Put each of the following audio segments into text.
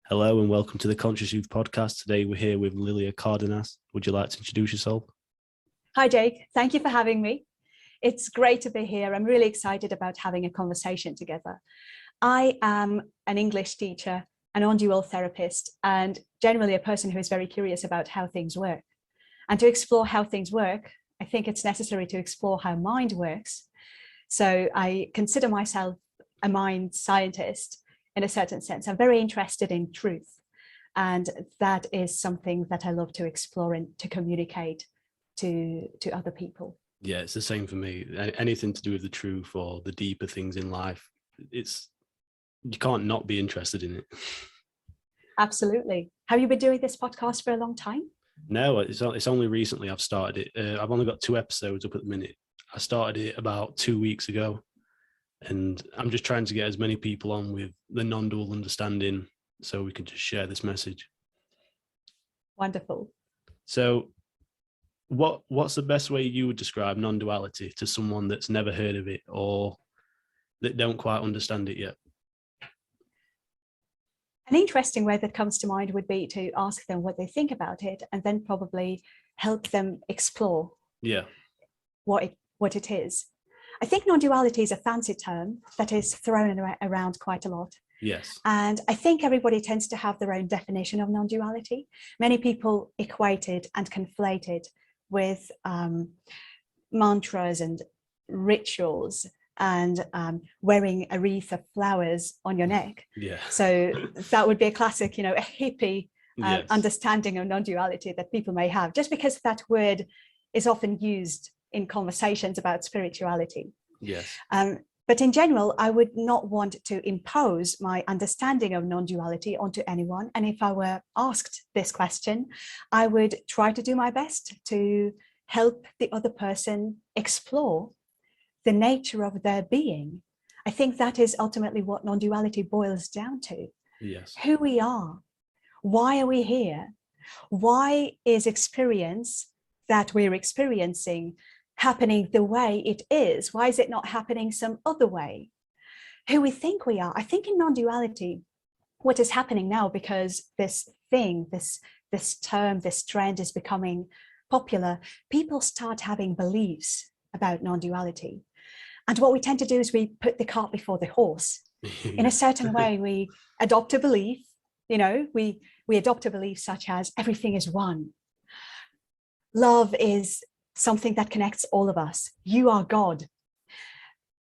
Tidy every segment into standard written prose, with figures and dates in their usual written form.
Hello and welcome to the Conscious Youth Podcast. Today we're here with Lilia Kardenas. Would you like to introduce yourself? Hi, Jake. Thank you for having me. It's great to be here. I'm really excited about having a conversation together. I am an English teacher, a non-dual therapist, and generally a person who is very curious about how things work. And to explore how things work, I think it's necessary to explore how mind works. So I consider myself a mind scientist in a certain sense. I'm very interested in truth. And that is something that I love to explore and to communicate to other people. Yeah, it's the same for me. Anything to do with the truth or the deeper things in life, you can't not be interested in it. Absolutely. Have you been doing this podcast for a long time? No, it's only recently I've started it. I've only got 2 episodes up at the minute. I started it about 2 weeks ago, and I'm just trying to get as many people on with the non-dual understanding so we can just share this message. Wonderful. So what's the best way you would describe non-duality to someone that's never heard of it or that don't quite understand it yet? An interesting way that comes to mind would be to ask them what they think about it and then probably help them explore what it is. I think non-duality is a fancy term that is thrown around quite a lot. Yes. And I think everybody tends to have their own definition of non-duality. Many people equate it and conflate it with mantras and rituals and wearing a wreath of flowers on your neck. Yeah. So that would be a classic, a hippie understanding of non-duality that people may have, just because that word is often used in conversations about spirituality. Yes. But in general, I would not want to impose my understanding of non-duality onto anyone. And if I were asked this question, I would try to do my best to help the other person explore the nature of their being. I think that is ultimately what non-duality boils down to. Yes. Who we are. Why are we here? Why is experience that we're experiencing happening the way it is? Why is it not happening some other way? Who we think we are. I think in non-duality, what is happening now, because this thing, this term, this trend is becoming popular, people start having beliefs about non-duality. And what we tend to do is we put the cart before the horse. In a certain way, we adopt a belief, we adopt a belief such as everything is one. Love is something that connects all of us. You are God.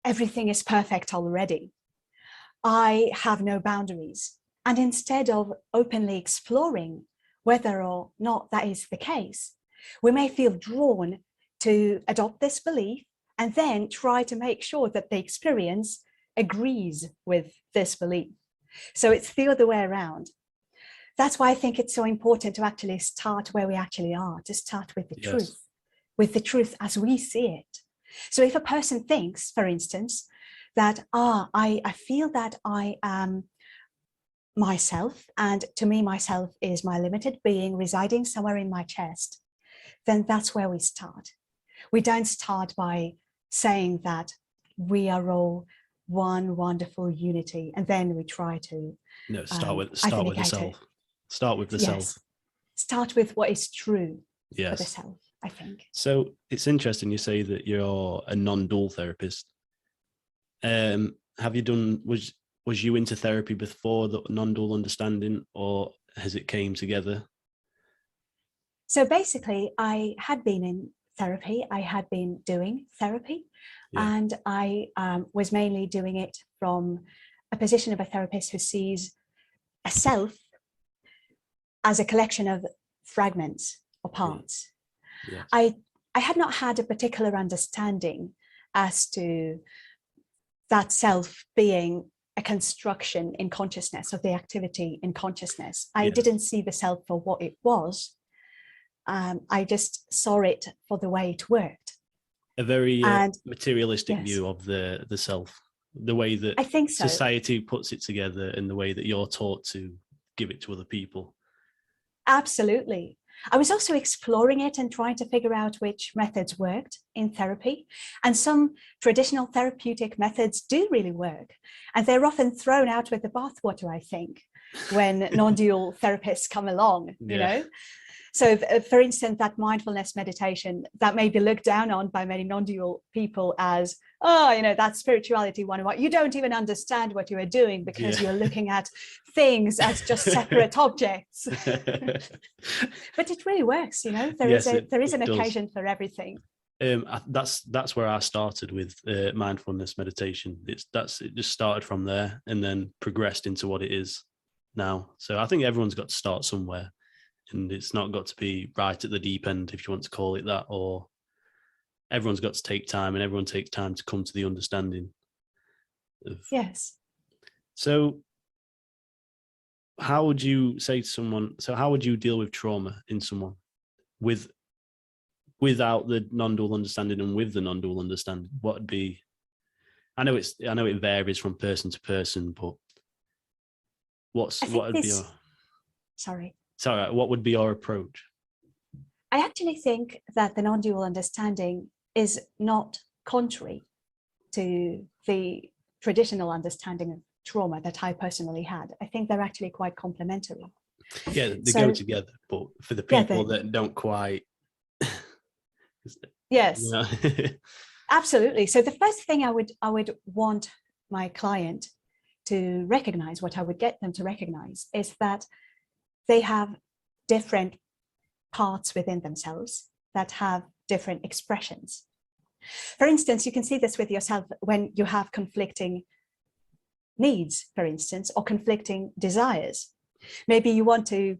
Everything is perfect already. I have no boundaries. And instead of openly exploring whether or not that is the case, we may feel drawn to adopt this belief and then try to make sure that the experience agrees with this belief. So it's the other way around. That's why I think it's so important to actually start where we actually are, to start with the truth. With the truth as we see it. So if a person thinks, for instance, that, I feel that I am myself, and to me, myself is my limited being residing somewhere in my chest, then that's where we start. We don't start by saying that we are all one wonderful unity, and then we try to start with the self. Start with the self. Start with what is true for the Yes. self. I think. So it's interesting you say that you're a non-dual therapist. Have you done, was you into therapy before the non-dual understanding, or has it came together? So basically, I had been in therapy. I had been doing therapy, and I was mainly doing it from a position of a therapist who sees a self as a collection of fragments or parts. Yes. I had not had a particular understanding as to that self being a construction in consciousness, of the activity in consciousness. I didn't see the self for what it was. I just saw it for the way it worked. A very materialistic view of the self, the way that I think so. Society puts it together and the way that you're taught to give it to other people. Absolutely. I was also exploring it and trying to figure out which methods worked in therapy. And some traditional therapeutic methods do really work. And they're often thrown out with the bathwater, I think, when non-dual therapists come along, you know. So for instance, that mindfulness meditation that may be looked down on by many non-dual people as, oh, you know, that's spirituality 101. You don't even understand what you are doing because you're looking at things as just separate objects. But it really works, you know, there is an occasion for everything. That's where I started with mindfulness meditation. It just started from there and then progressed into what it is now. So I think everyone's got to start somewhere. And it's not got to be right at the deep end, if you want to call it that, or everyone's got to take time, and everyone takes time to come to the understanding of. Yes. So how would you say to someone, so how would you deal with trauma in someone without the non-dual understanding and with the non-dual understanding? What would be, I know it varies from person to person, but what would be your, sorry, what would be your approach? I actually think that the non-dual understanding is not contrary to the traditional understanding of trauma that I personally had. I think they're actually quite complementary. Yeah, they go together, but for the people that don't quite. Yes, you know. Absolutely. So the first thing I would want my client to recognize, what I would get them to recognize, is that they have different parts within themselves that have different expressions. For instance, you can see this with yourself when you have conflicting needs, for instance, or conflicting desires. Maybe you want to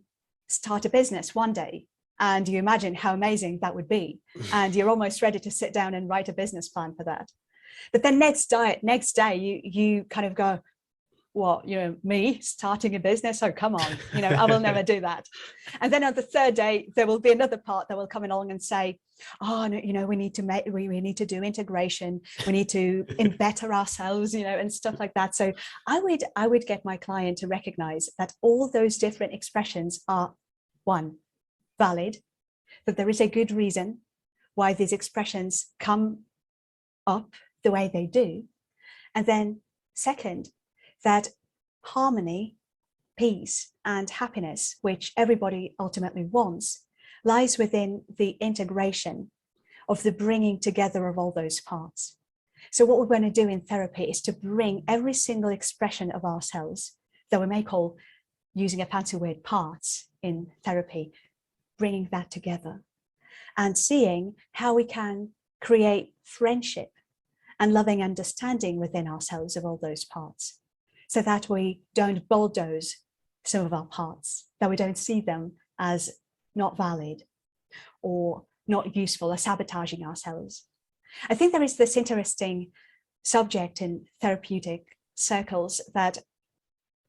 start a business one day and you imagine how amazing that would be. And you're almost ready to sit down and write a business plan for that. But then next day, you kind of go, what, you know, me starting a business? Oh, come on, you know, I will never do that. And then on the third day, there will be another part that will come along and say, oh, no, you know, we need to do integration. We need to better ourselves, you know, and stuff like that. So I would get my client to recognize that all those different expressions are, one, valid, that there is a good reason why these expressions come up the way they do. And then second, that harmony, peace, and happiness, which everybody ultimately wants, lies within the integration of the bringing together of all those parts. So what we're going to do in therapy is to bring every single expression of ourselves, that we may call, using a fancy word, parts in therapy, bringing that together and seeing how we can create friendship and loving understanding within ourselves of all those parts, so that we don't bulldoze some of our parts, that we don't see them as not valid or not useful or sabotaging ourselves. I think there is this interesting subject in therapeutic circles that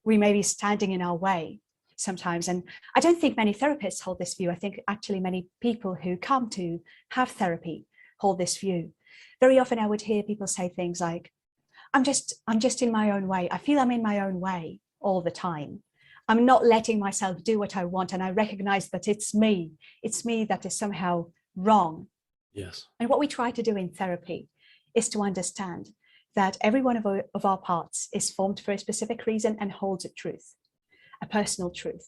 we may be standing in our way sometimes. And I don't think many therapists hold this view. I think actually many people who come to have therapy hold this view. Very often I would hear people say things like, I'm just in my own way. I feel I'm in my own way all the time. I'm not letting myself do what I want. And I recognize that it's me that is somehow wrong. Yes. And what we try to do in therapy is to understand that every one of our parts is formed for a specific reason and holds a truth, a personal truth.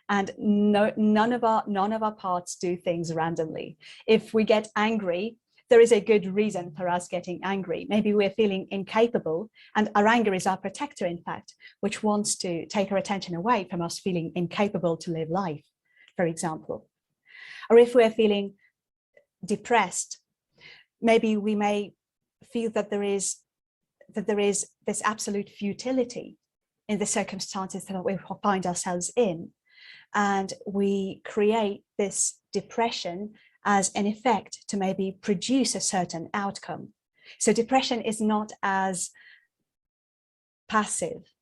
And none of our parts do things randomly. If we get angry, there is a good reason for us getting angry. Maybe we're feeling incapable, and our anger is our protector, in fact, which wants to take our attention away from us feeling incapable to live life, for example. Or if we're feeling depressed, maybe we may feel that there is this absolute futility in the circumstances that we find ourselves in. And we create this depression as an effect to maybe produce a certain outcome. So depression is not as passive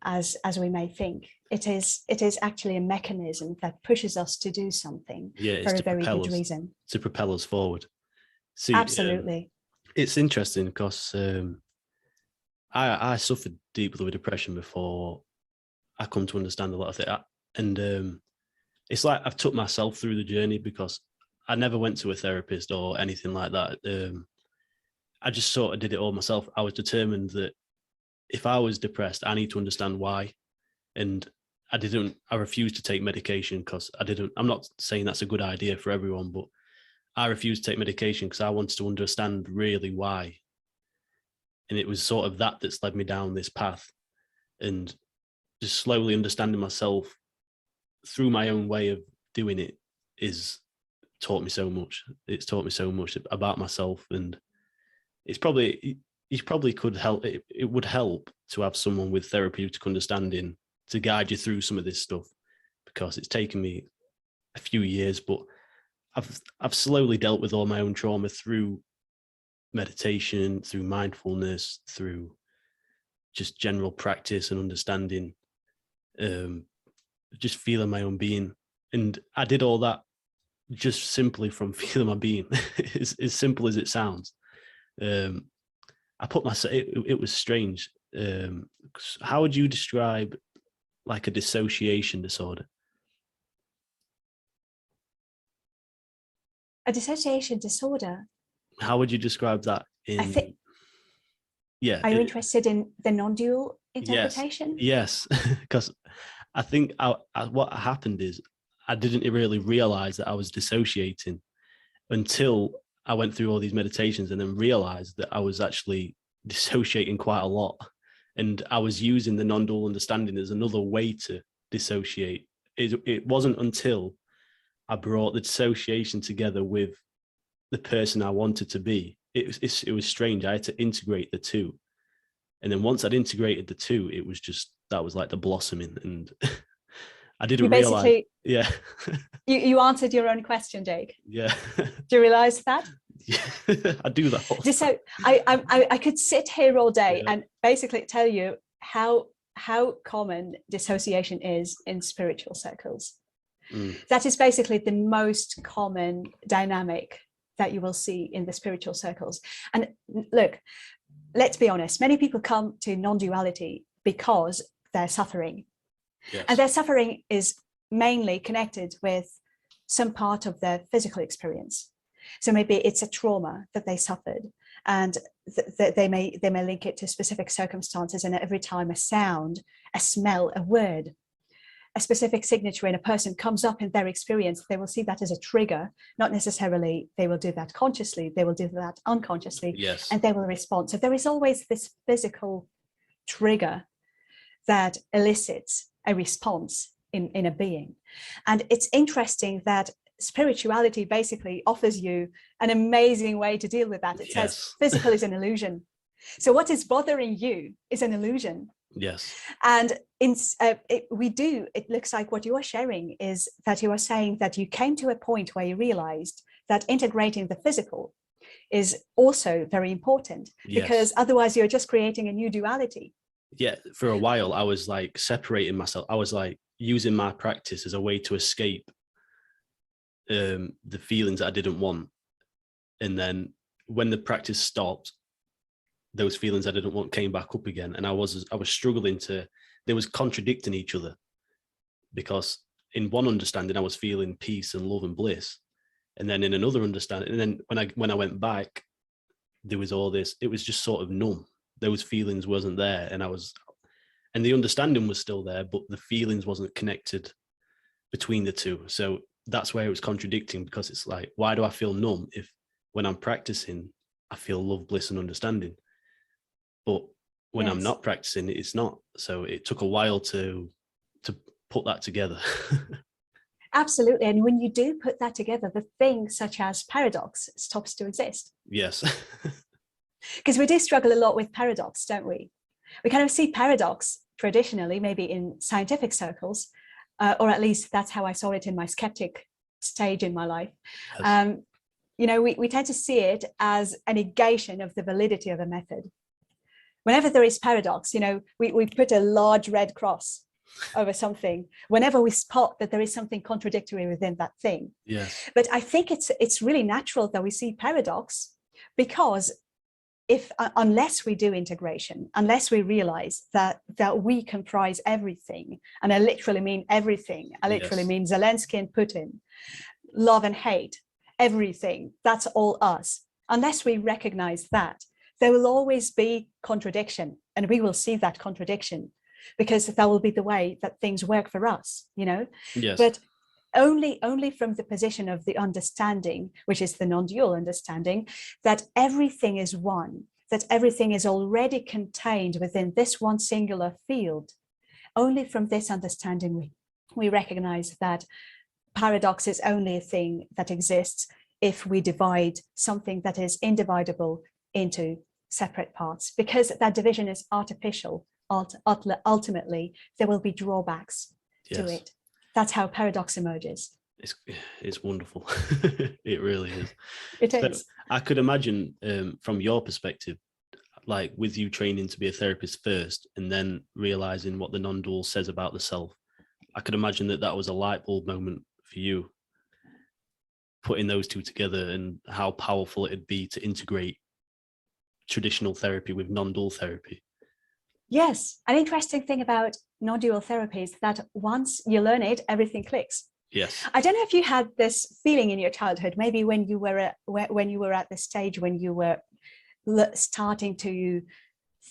as we may think. It is actually a mechanism that pushes us to do something for a very good reason. To propel us forward. See, absolutely. It's interesting because I suffered deeply with depression before I come to understand a lot of it. And it's like I've took myself through the journey, because I never went to a therapist or anything like that. I just sort of did it all myself. I was determined that if I was depressed, I need to understand why. And I refused to take medication because I'm not saying that's a good idea for everyone, but I refused to take medication because I wanted to understand really why. And it was sort of that's led me down this path, and just slowly understanding myself through my own way of doing it is taught me so much. It's taught me so much about myself, and you probably could help. It would help to have someone with therapeutic understanding to guide you through some of this stuff, because it's taken me a few years, but I've slowly dealt with all my own trauma through meditation, through mindfulness, through just general practice and understanding, just feeling my own being. And I did all that just simply from feeling my being. It's as simple as it sounds. I put myself, it was strange. How would you describe like a dissociation disorder? A dissociation disorder. How would you describe that? I think. Yeah. Are you interested in the non-dual interpretation? Yes, because I think what happened is I didn't really realize that I was dissociating until I went through all these meditations, and then realized that I was actually dissociating quite a lot. And I was using the non-dual understanding as another way to dissociate. It wasn't until I brought the dissociation together with the person I wanted to be. It was strange. I had to integrate the two. And then once I'd integrated the two, it was just, that was like the blossoming. And I didn't realize. Yeah. you answered your own question, Jake. Yeah. Do you realize that? Yeah. I do that all the time. So I could sit here all day and basically tell you how common dissociation is in spiritual circles. That is basically the most common dynamic that you will see in the spiritual circles. And look, let's be honest, many people come to non-duality because they're suffering. Yes. And their suffering is mainly connected with some part of their physical experience. So maybe it's a trauma that they suffered, and they may link it to specific circumstances. And every time a sound, a smell, a word, a specific signature in a person comes up in their experience, they will see that as a trigger. Not necessarily they will do that consciously, they will do that unconsciously. Yes. And they will respond. So there is always this physical trigger that elicits a response in a being. And it's interesting that spirituality basically offers you an amazing way to deal with that. It says physical is an illusion. So what is bothering you is an illusion. Yes. And it looks like what you are sharing is that you are saying that you came to a point where you realized that integrating the physical is also very important, because otherwise you're just creating a new duality. Yeah. For a while, I was like separating myself. I was like using my practice as a way to escape the feelings that I didn't want. And then when the practice stopped, those feelings I didn't want came back up again. And I was struggling they was contradicting each other, because in one understanding, I was feeling peace and love and bliss. And then in another understanding, and then when I went back, there was all this, it was just sort of numb. Those feelings wasn't there. And the understanding was still there, but the feelings wasn't connected between the two. So that's where it was contradicting, because it's like, why do I feel numb if when I'm practicing, I feel love, bliss, and understanding? But when I'm not practicing, it's not. So it took a while to put that together. Absolutely. And when you do put that together, the thing such as paradox stops to exist. Yes. Because we do struggle a lot with paradox, don't we? We kind of see paradox traditionally, maybe in scientific circles, or at least that's how I saw it in my skeptic stage in my life. Yes. We tend to see it as a negation of the validity of a method. Whenever there is paradox, we put a large red cross over something whenever we spot that there is something contradictory within that thing. Yes. But I think it's really natural that we see paradox, because if unless we do integration, unless we realize that we comprise everything, and I literally mean everything, I literally mean Zelensky and Putin, love and hate, everything, that's all us. Unless we recognize that, there will always be contradiction, and we will see that contradiction because that will be the way that things work for us, you know. Yes. But only from the position of the understanding, which is the non-dual understanding, that everything is one, that everything is already contained within this one singular field. Only from this understanding we recognize that paradox is only a thing that exists if we divide something that is indivisible into separate parts, because that division is artificial. Ultimately, there will be drawbacks to it. That's how paradox emerges. It's wonderful. It really is. It is. I could imagine from your perspective, like with you training to be a therapist first and then realizing what the non-dual says about the self, I could imagine that was a light bulb moment for you, putting those two together, and how powerful it'd be to integrate traditional therapy with non-dual therapy. Yes, an interesting thing about non-dual therapy is that once you learn it, everything clicks. Yes. I don't know if you had this feeling in your childhood, maybe when you were at the stage when you were starting to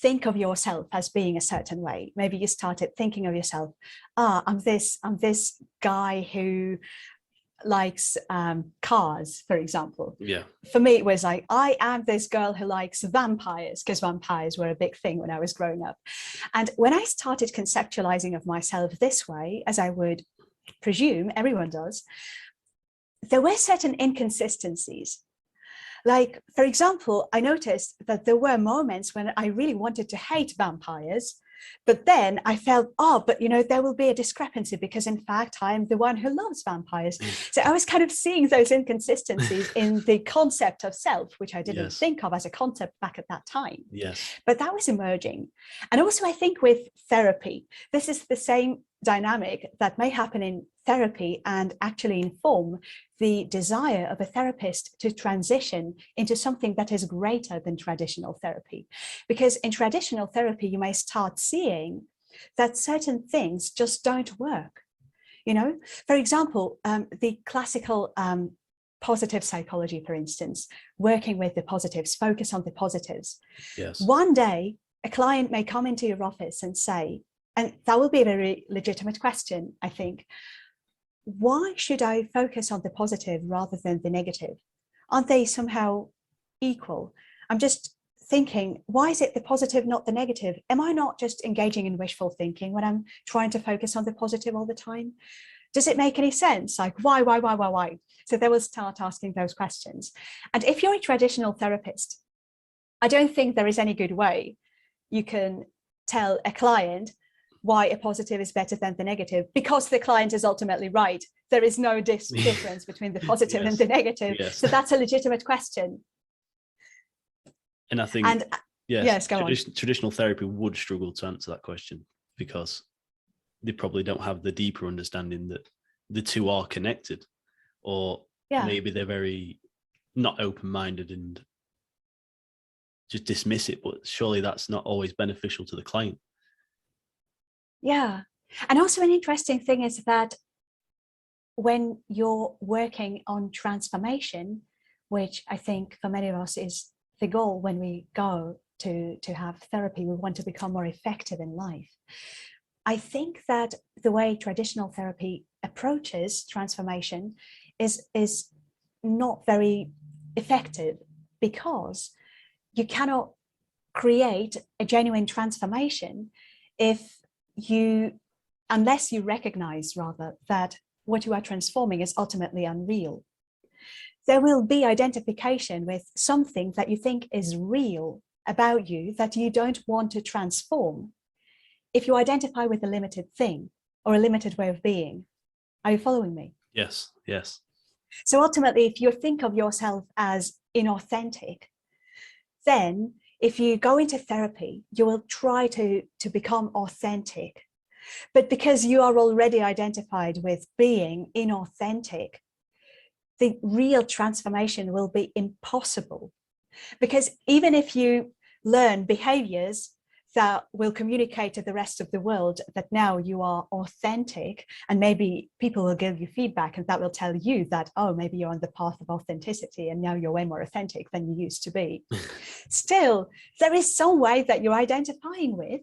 think of yourself as being a certain way. Maybe you started thinking of yourself, I'm this guy who likes cars, for example. Yeah. For me, it was like, I am this girl who likes vampires, because vampires were a big thing when I was growing up. And when I started conceptualizing of myself this way, as I would presume everyone does, there were certain inconsistencies. Like, for example, I noticed that there were moments when I really wanted to hate vampires, but then I felt, but there will be a discrepancy because in fact, I'm the one who loves vampires. So I was kind of seeing those inconsistencies in the concept of self, which I didn't think of as a concept back at that time. Yes. But that was emerging. And also I think with therapy, this is the same dynamic that may happen in therapy and actually inform the desire of a therapist to transition into something that is greater than traditional therapy. Because in traditional therapy, you may start seeing that certain things just don't work. For example, the classical positive psychology, for instance, working with the positives, focus on the positives. Yes. One day, a client may come into your office and say, and that will be a very legitimate question, I think, why should I focus on the positive rather than the negative? Aren't they somehow equal? I'm just thinking, why is it the positive, not the negative? Am I not just engaging in wishful thinking when I'm trying to focus on the positive all the time? Does it make any sense? Like, why? So they will start asking those questions. And if you're a traditional therapist, I don't think there is any good way you can tell a client why a positive is better than the negative, because the client is ultimately right. There is no difference between the positive and the negative. Yes. So that's a legitimate question. And I think, traditional therapy would struggle to answer that question because they probably don't have the deeper understanding that the two are connected, or maybe they're very not open-minded and just dismiss it, but surely that's not always beneficial to the client. Yeah. And also an interesting thing is that when you're working on transformation, which I think for many of us is the goal when we go to have therapy, we want to become more effective in life. I think that the way traditional therapy approaches transformation is not very effective, because you cannot create a genuine transformation unless you recognize rather that what you are transforming is ultimately unreal. There will be identification with something that you think is real about you that you don't want to transform if you identify with a limited thing or a limited way of being. Are you following me? Yes. So ultimately, if you think of yourself as inauthentic, then if you go into therapy, you will try to become authentic. But because you are already identified with being inauthentic, the real transformation will be impossible. Because even if you learn behaviors that will communicate to the rest of the world that now you are authentic, and maybe people will give you feedback and that will tell you that, oh, maybe you're on the path of authenticity and now you're way more authentic than you used to be. Still, there is some way that you're identifying with,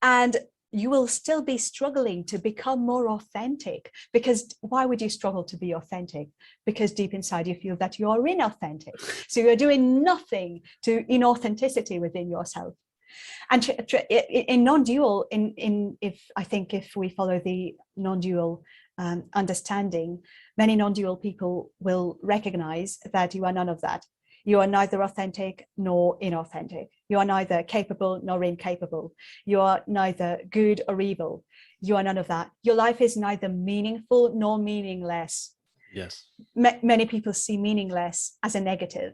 and you will still be struggling to become more authentic. Because why would you struggle to be authentic? Because deep inside you feel that you are inauthentic. So you're doing nothing to inauthenticity within yourself. And in non-dual, if we follow the non-dual understanding, many non-dual people will recognize that you are none of that. You are neither authentic nor inauthentic. You are neither capable nor incapable. You are neither good or evil. You are none of that. Your life is neither meaningful nor meaningless. Yes. Many people see meaningless as a negative.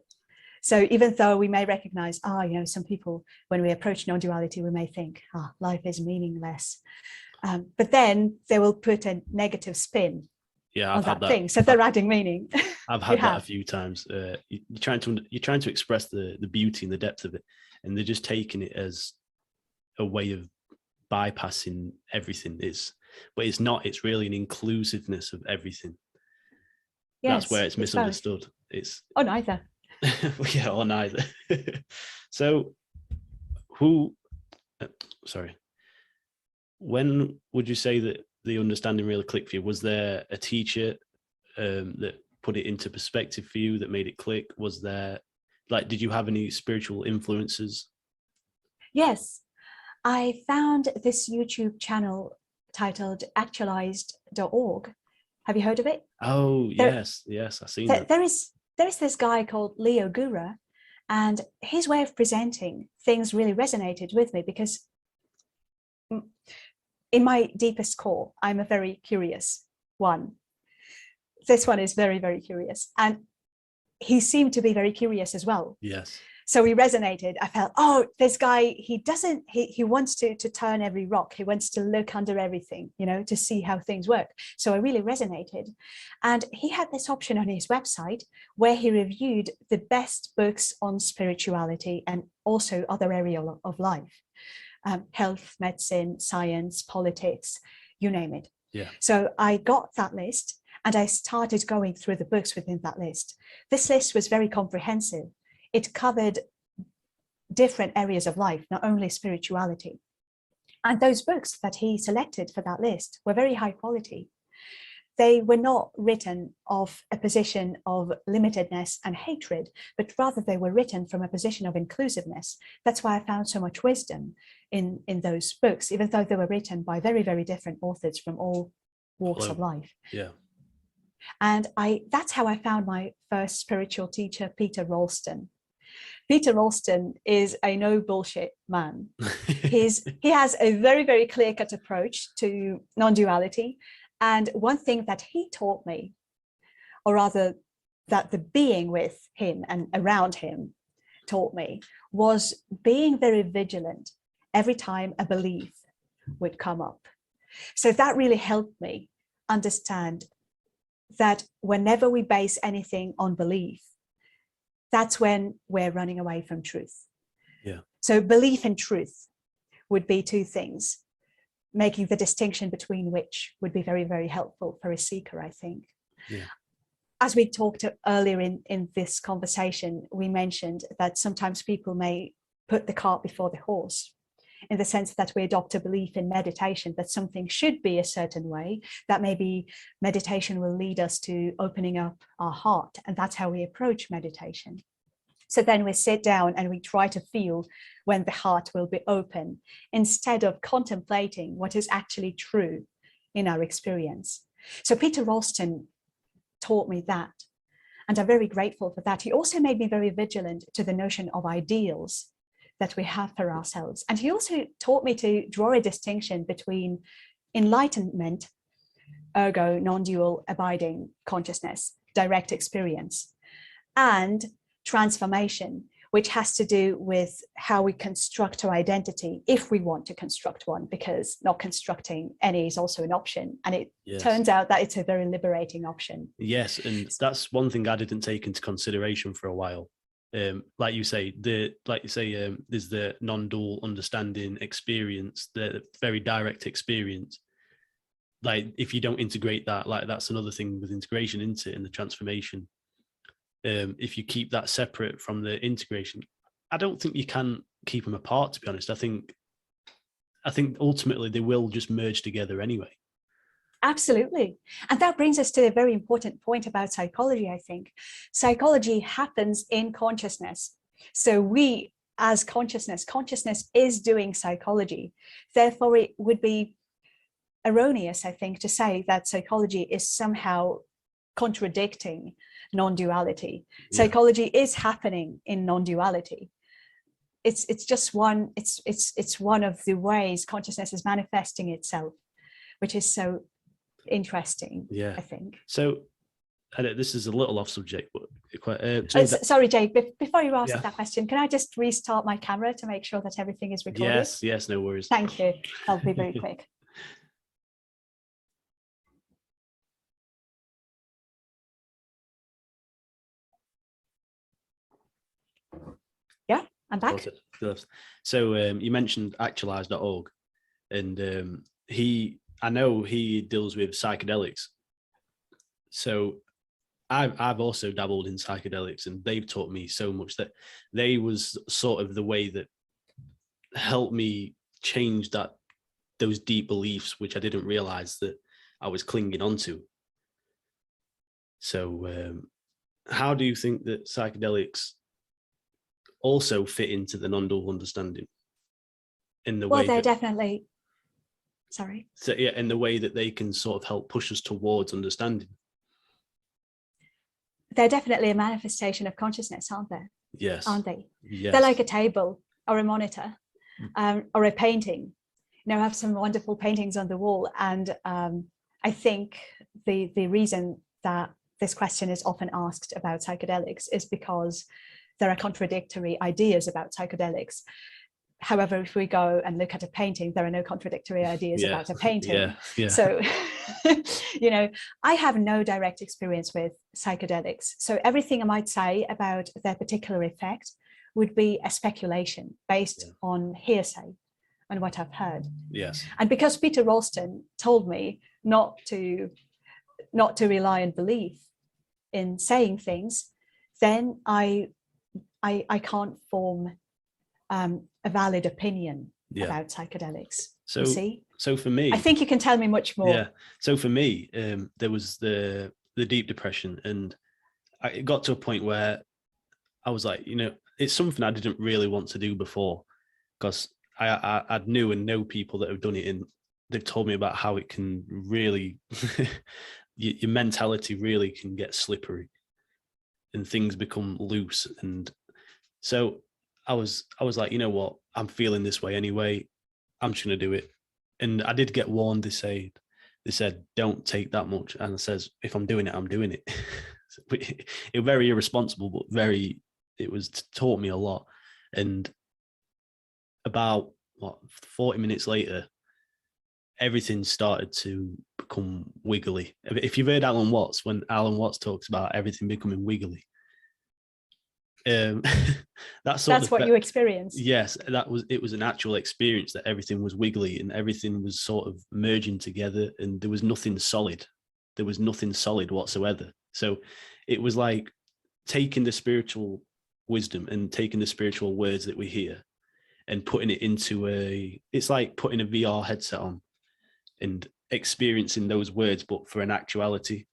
So even though we may recognize, some people, when we approach non-duality, we may think, life is meaningless. But then they will put a negative spin on that thing. So they're adding meaning. I've had that a few times. You're trying to express the beauty and the depth of it, and they're just taking it as a way of bypassing everything. But it's not. It's really an inclusiveness of everything. Yes, that's where it's misunderstood. It's neither. Yeah, or neither. So, when would you say that the understanding really clicked for you? Was there a teacher that put it into perspective for you, that made it click? Was there, did you have any spiritual influences? Yes, I found this YouTube channel titled actualized.org. Have you heard of it? Oh, yes, I've seen that. There is this guy called Leo Gura, and his way of presenting things really resonated with me, because in my deepest core, I'm a very curious one. This one is very, very curious. And he seemed to be very curious as well. Yes. So we resonated. I felt, this guy, he wants to turn every rock. He wants to look under everything, to see how things work. So I really resonated. And he had this option on his website where he reviewed the best books on spirituality and also other areas of life, health, medicine, science, politics, you name it. Yeah. So I got that list and I started going through the books within that list. This list was very comprehensive. It covered different areas of life, not only spirituality. And those books that he selected for that list were very high quality. They were not written of a position of limitedness and hatred, but rather they were written from a position of inclusiveness. That's why I found so much wisdom in those books, even though they were written by very, very different authors from all walks of life. Yeah. And that's how I found my first spiritual teacher, Peter Ralston. Peter Ralston is a no bullshit man. He has a very, very clear-cut approach to non-duality. And one thing that he taught me, or rather that the being with him and around him taught me, was being very vigilant every time a belief would come up. So that really helped me understand that whenever we base anything on belief, that's when we're running away from truth. Yeah. So belief and truth would be two things, making the distinction between which would be very, very helpful for a seeker, I think. Yeah. As we talked earlier in this conversation, we mentioned that sometimes people may put the cart before the horse, in the sense that we adopt a belief in meditation that something should be a certain way, that maybe meditation will lead us to opening up our heart, and that's how we approach meditation. So then we sit down and we try to feel when the heart will be open, instead of contemplating what is actually true in our experience. So Peter Ralston taught me that, and I'm very grateful for that. He also made me very vigilant to the notion of ideals that we have for ourselves. And he also taught me to draw a distinction between enlightenment, ergo non-dual abiding consciousness, direct experience, and transformation, which has to do with how we construct our identity, if we want to construct one, because not constructing any is also an option. And it turns out that it's a very liberating option. Yes, and that's one thing I didn't take into consideration for a while. Like you say, there's the non-dual understanding experience, the very direct experience. Like if you don't integrate that, like that's another thing with integration into it and the transformation. If you keep that separate from the integration, I don't think you can keep them apart, to be honest. I think ultimately they will just merge together anyway. Absolutely. And that brings us to a very important point about psychology, I think. Psychology happens in consciousness. So we, as consciousness is doing psychology. Therefore, it would be erroneous, I think, to say that psychology is somehow contradicting non-duality. Yeah. Psychology is happening in non-duality. It's just one, it's one of the ways consciousness is manifesting itself, which is so interesting, yeah, I think. So this is a little off subject, but sorry, Jake, before you ask that question, can I just restart my camera to make sure that everything is recorded? Yes, no worries. Thank you. I'll be very quick. Yeah, I'm back. So you mentioned actualize.org, and I know he deals with psychedelics. So I've also dabbled in psychedelics, and they've taught me so much that they was sort of the way that helped me change those deep beliefs, which I didn't realize that I was clinging onto. So how do you think that psychedelics also fit into the non-dual understanding in the way they're definitely, sorry. So yeah, in the way that they can sort of help push us towards understanding. They're definitely a manifestation of consciousness, aren't they? Yes. Aren't they? Yes. They're like a table or a monitor or a painting. You know, I have some wonderful paintings on the wall, and I think the reason that this question is often asked about psychedelics is because there are contradictory ideas about psychedelics. However, if we go and look at a painting, there are no contradictory ideas about a painting. Yeah. So, you know, I have no direct experience with psychedelics. So everything I might say about their particular effect would be a speculation based on hearsay and what I've heard. Yes. And because Peter Ralston told me not to rely on belief in saying things, then I can't form a valid opinion about psychedelics. So, you see? So for me, I think you can tell me much more. Yeah. So for me, there was the deep depression, and it got to a point where I was like, you know, it's something I didn't really want to do before, because I knew and know people that have done it, and they've told me about how it can really, your mentality really can get slippery, and things become loose. And so I was like, you know what, I'm feeling this way anyway, I'm just gonna do it. And I did get warned. They said don't take that much, and it says if I'm doing it, I'm doing it. It was very irresponsible, but it was taught me a lot. And about 40 minutes later, everything started to become wiggly. If you've heard Alan Watts, when Alan Watts talks about everything becoming wiggly, that's what you experienced. Yes, it was an actual experience, that everything was wiggly and everything was sort of merging together, and there was nothing solid whatsoever. So it was like taking the spiritual wisdom and taking the spiritual words that we hear and putting it into it's like putting a VR headset on and experiencing those words, but for an actuality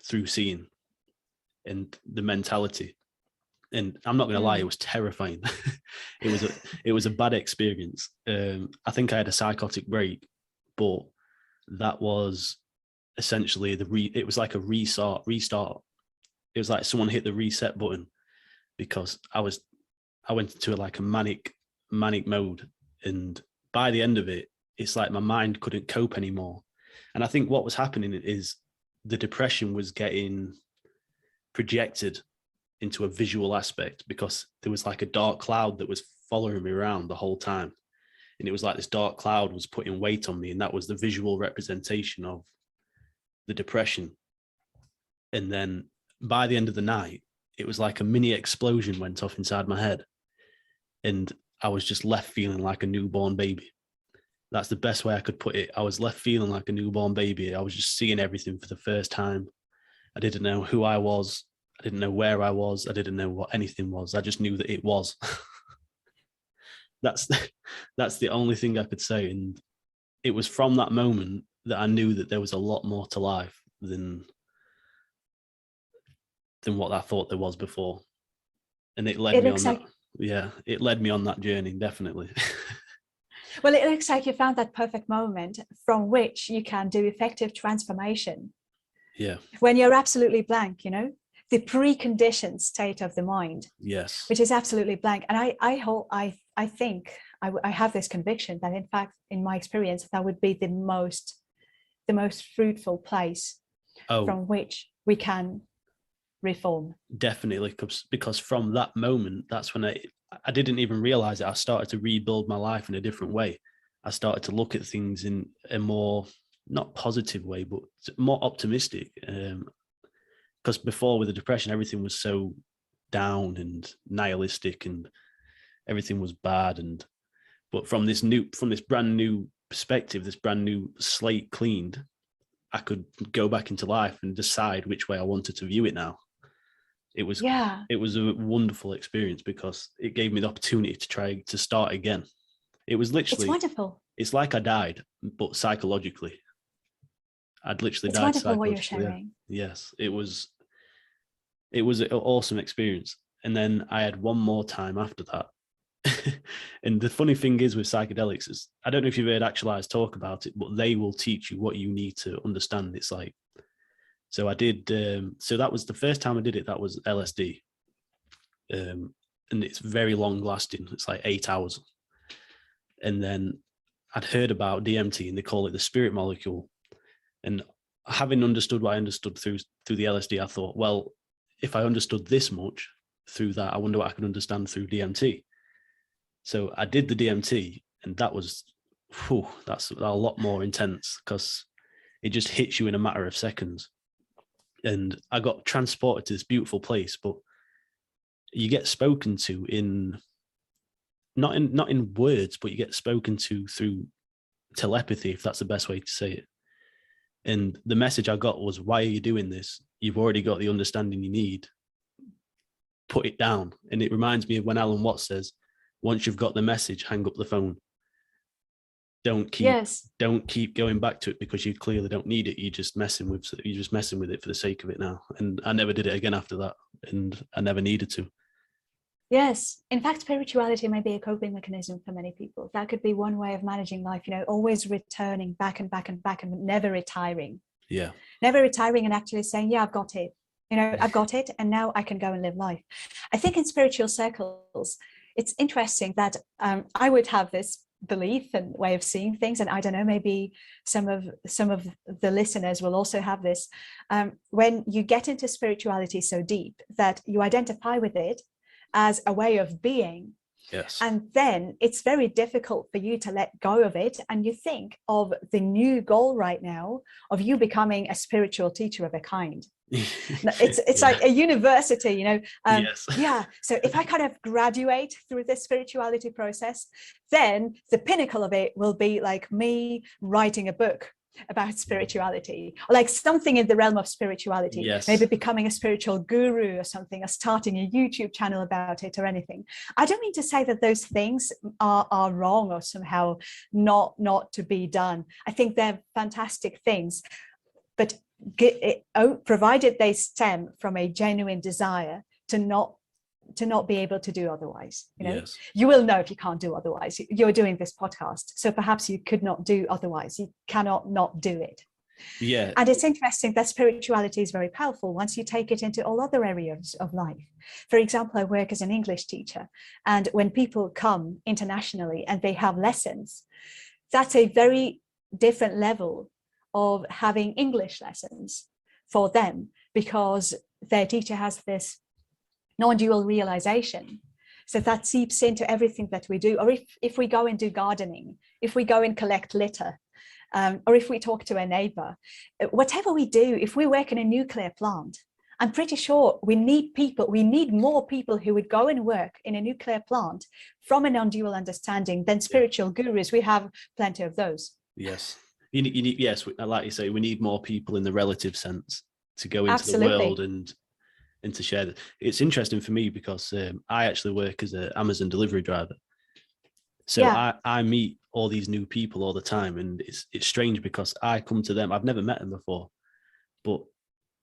through seeing and the mentality. And I'm not going to lie, it was terrifying. It was a bad experience. I think I had a psychotic break, but that was essentially it was like a restart. It was like someone hit the reset button, because I went into like a manic mode, and by the end of it, it's like my mind couldn't cope anymore. And I think what was happening is the depression was getting projected into a visual aspect, because there was like a dark cloud that was following me around the whole time. And it was like this dark cloud was putting weight on me, and that was the visual representation of the depression. And then by the end of the night, it was like a mini explosion went off inside my head, and I was just left feeling like a newborn baby. That's the best way I could put it. I was left feeling like a newborn baby. I was just seeing everything for the first time. I didn't know who I was. I didn't know where I was. I didn't know what anything was. I just knew that it was. that's the only thing I could say. And it was from that moment that I knew that there was a lot more to life than what I thought there was before. And it led me on that. Yeah, it led me on that journey, definitely. Well, it looks like you found that perfect moment from which you can do effective transformation. Yeah. When you're absolutely blank, you know, the preconditioned state of the mind. Yes. Which is absolutely blank. And I think I have this conviction that, in fact, in my experience, that would be the most fruitful place from which we can reform. Definitely, because from that moment, that's when I didn't even realize it. I started to rebuild my life in a different way. I started to look at things in a more, not positive way, but more optimistic. Because before, with the depression, everything was so down and nihilistic, and everything was bad. But from this brand new perspective, this brand new slate cleaned, I could go back into life and decide which way I wanted to view it now. It was a wonderful experience because it gave me the opportunity to try to start again. It was literally, it's wonderful. It's like I died, but psychologically. I'd literally died. It's wonderful what you're sharing. Yeah. Yes, it was an awesome experience. And then I had one more time after that. And the funny thing is with psychedelics is, I don't know if you've heard Actualize talk about it, but they will teach you what you need to understand. It's like, so I did, so that was the first time I did it. That was LSD. And it's very long lasting. It's like 8 hours. And then I'd heard about DMT, and they call it the spirit molecule. And having understood what I understood through the LSD, I thought, well, if I understood this much through that, I wonder what I can understand through DMT. So I did the DMT, and that was, that's a lot more intense because it just hits you in a matter of seconds. And I got transported to this beautiful place, but you get spoken to in not in words, but you get spoken to through telepathy, if that's the best way to say it. And the message I got was, why are you doing this? You've already got the understanding you need. Put it down. And it reminds me of when Alan Watts says, once you've got the message, hang up the phone. Don't keep going back to it because you clearly don't need it. You're just messing with it for the sake of it now. And I never did it again after that. And I never needed to. Yes. In fact, spirituality may be a coping mechanism for many people. That could be one way of managing life, you know, always returning back and back and back and never retiring. Yeah. Never retiring and actually saying, yeah, I've got it. You know, I've got it. And now I can go and live life. I think in spiritual circles, it's interesting that I would have this belief and way of seeing things, and I don't know, maybe some of the listeners will also have this. When you get into spirituality so deep that you identify with it as a way of being, yes, and then it's very difficult for you to let go of it, and you think of the new goal right now of you becoming a spiritual teacher of a kind. It's like a university, you know. Yes. Yeah, so if I kind of graduate through this spirituality process, then the pinnacle of it will be like me writing a book about spirituality, or like something in the realm of spirituality. Yes. Maybe becoming a spiritual guru or something, or starting a YouTube channel about it or anything. I don't mean to say that those things are wrong or somehow not to be done. I think they're fantastic things, but provided they stem from a genuine desire to not be able to do otherwise, you know. Yes. You will know if you can't do otherwise. You're doing this podcast, so perhaps you could not do otherwise. You cannot not do it. Yeah. And it's interesting that spirituality is very powerful once you take it into all other areas of life. For example, I work as an English teacher, and when people come internationally and they have lessons, that's a very different level of having English lessons for them, because their teacher has this non-dual realization. So that seeps into everything that we do. Or if we go and do gardening, if we go and collect litter, or if we talk to a neighbor, whatever we do, if we work in a nuclear plant, I'm pretty sure we need more people who would go and work in a nuclear plant from a non-dual understanding than spiritual gurus. We have plenty of those. Yes. You need, yes, like you say, we need more people in the relative sense to go into Absolutely. the world and to share that. It's interesting for me because I actually work as an Amazon delivery driver. So I meet all these new people all the time, and it's strange because I come to them. I've never met them before, but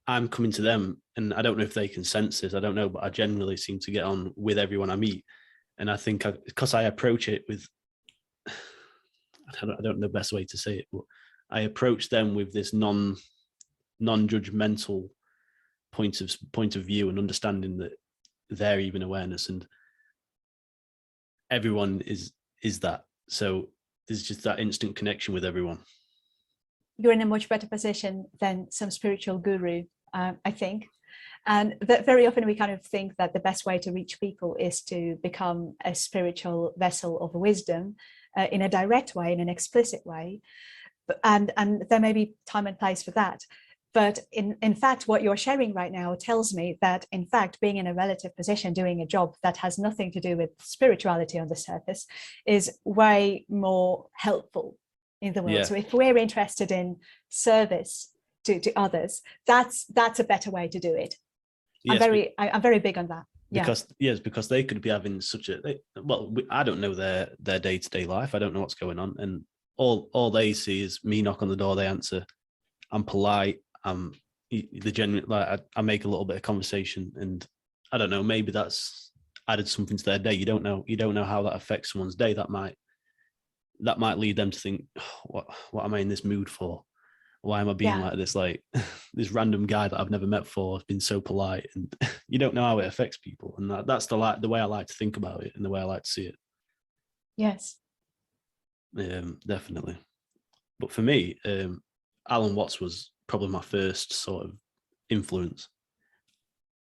I'm coming to them, and I don't know if they can sense this. I don't know, but I generally seem to get on with everyone I meet, and I think because I approach it with, I don't know the best way to say it, but I approach them with this non-judgmental point of view and understanding that they're even awareness, and everyone is that. So there's just that instant connection with everyone. You're in a much better position than some spiritual guru, I think. And that very often we kind of think that the best way to reach people is to become a spiritual vessel of wisdom in a direct way, in an explicit way. And there may be time and place for that. But in fact, what you're sharing right now tells me that, in fact, being in a relative position, doing a job that has nothing to do with spirituality on the surface is way more helpful in the world. Yeah. So if we're interested in service to others, that's a better way to do it. Yes, I'm very big on that. Because they could be having I don't know their day-to-day life. I don't know what's going on. And all they see is me knock on the door, they answer. I'm polite. The genuine, like I make a little bit of conversation, and I don't know, maybe that's added something to their day. You don't know how that affects someone's day. That might lead them to think, what am I in this mood for? Why am I being like this? Like this random guy that I've never met before has been so polite, and you don't know how it affects people. And that's the way I like to think about it and the way I like to see it. Yes. Definitely. But for me, Alan Watts was probably my first sort of influence.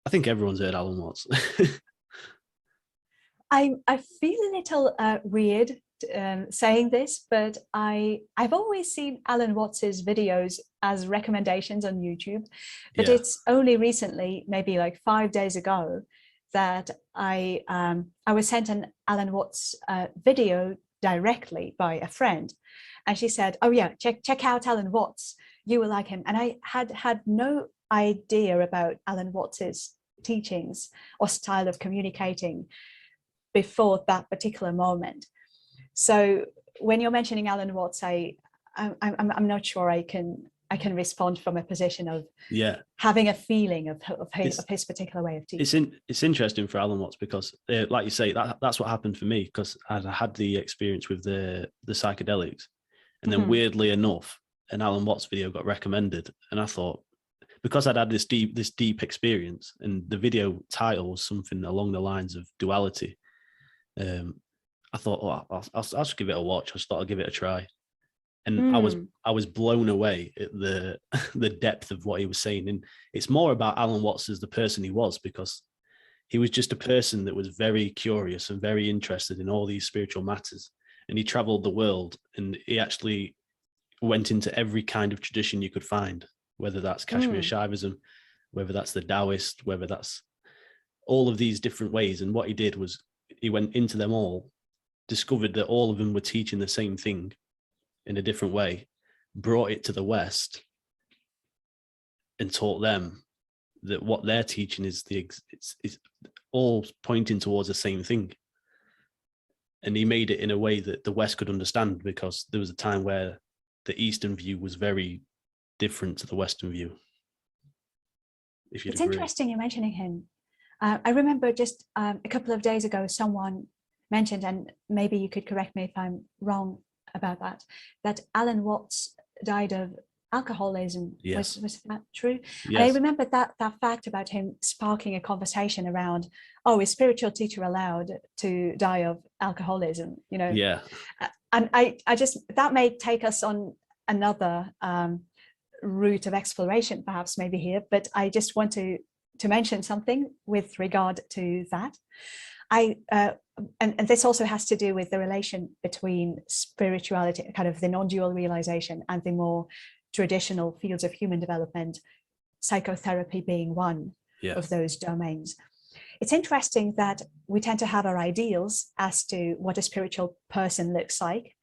I think everyone's heard Alan Watts. I feel a little weird saying this, but I've always seen Alan Watts's videos as recommendations on YouTube, but it's only recently, maybe like 5 days ago, that I was sent an Alan Watts video directly by a friend, and she said, "Oh yeah, check out Alan Watts. You will like him." And I had no idea about Alan Watts's teachings or style of communicating before that particular moment. So when you're mentioning Alan Watts, I'm not sure I can respond from a position of having a feeling of his particular way of teaching. It's interesting for Alan Watts because, like you say, that's what happened for me, because I had the experience with the psychedelics, and then weirdly enough, an Alan Watts video got recommended, and I thought, because I'd had this deep experience, and the video title was something along the lines of duality, I thought, I'll just give it a watch. I just thought I'll give it a try, and I was blown away at the depth of what he was saying. And it's more about Alan Watts as the person he was, because he was just a person that was very curious and very interested in all these spiritual matters, and he traveled the world, and he actually went into every kind of tradition you could find, whether that's Kashmir Shaivism, whether that's the Taoist, whether that's all of these different ways. And what he did was he went into them all, discovered that all of them were teaching the same thing in a different way, brought it to the West, and taught them that what they're teaching is it's all pointing towards the same thing. And he made it in a way that the West could understand, because there was a time where the Eastern view was very different to the Western view. It's interesting you're mentioning him. I remember just a couple of days ago, someone mentioned, and maybe you could correct me if I'm wrong about that Alan Watts died of alcoholism. Yes. Was that true? Yes. And I remember that fact about him sparking a conversation around, is spiritual teacher allowed to die of alcoholism? Yeah. And I just, that may take us on another route of exploration, perhaps maybe here, but I just want to mention something with regard to that. And this also has to do with the relation between spirituality, kind of the non-dual realization, and the more traditional fields of human development, psychotherapy being one Yeah. of those domains. It's interesting that we tend to have our ideals as to what a spiritual person looks like,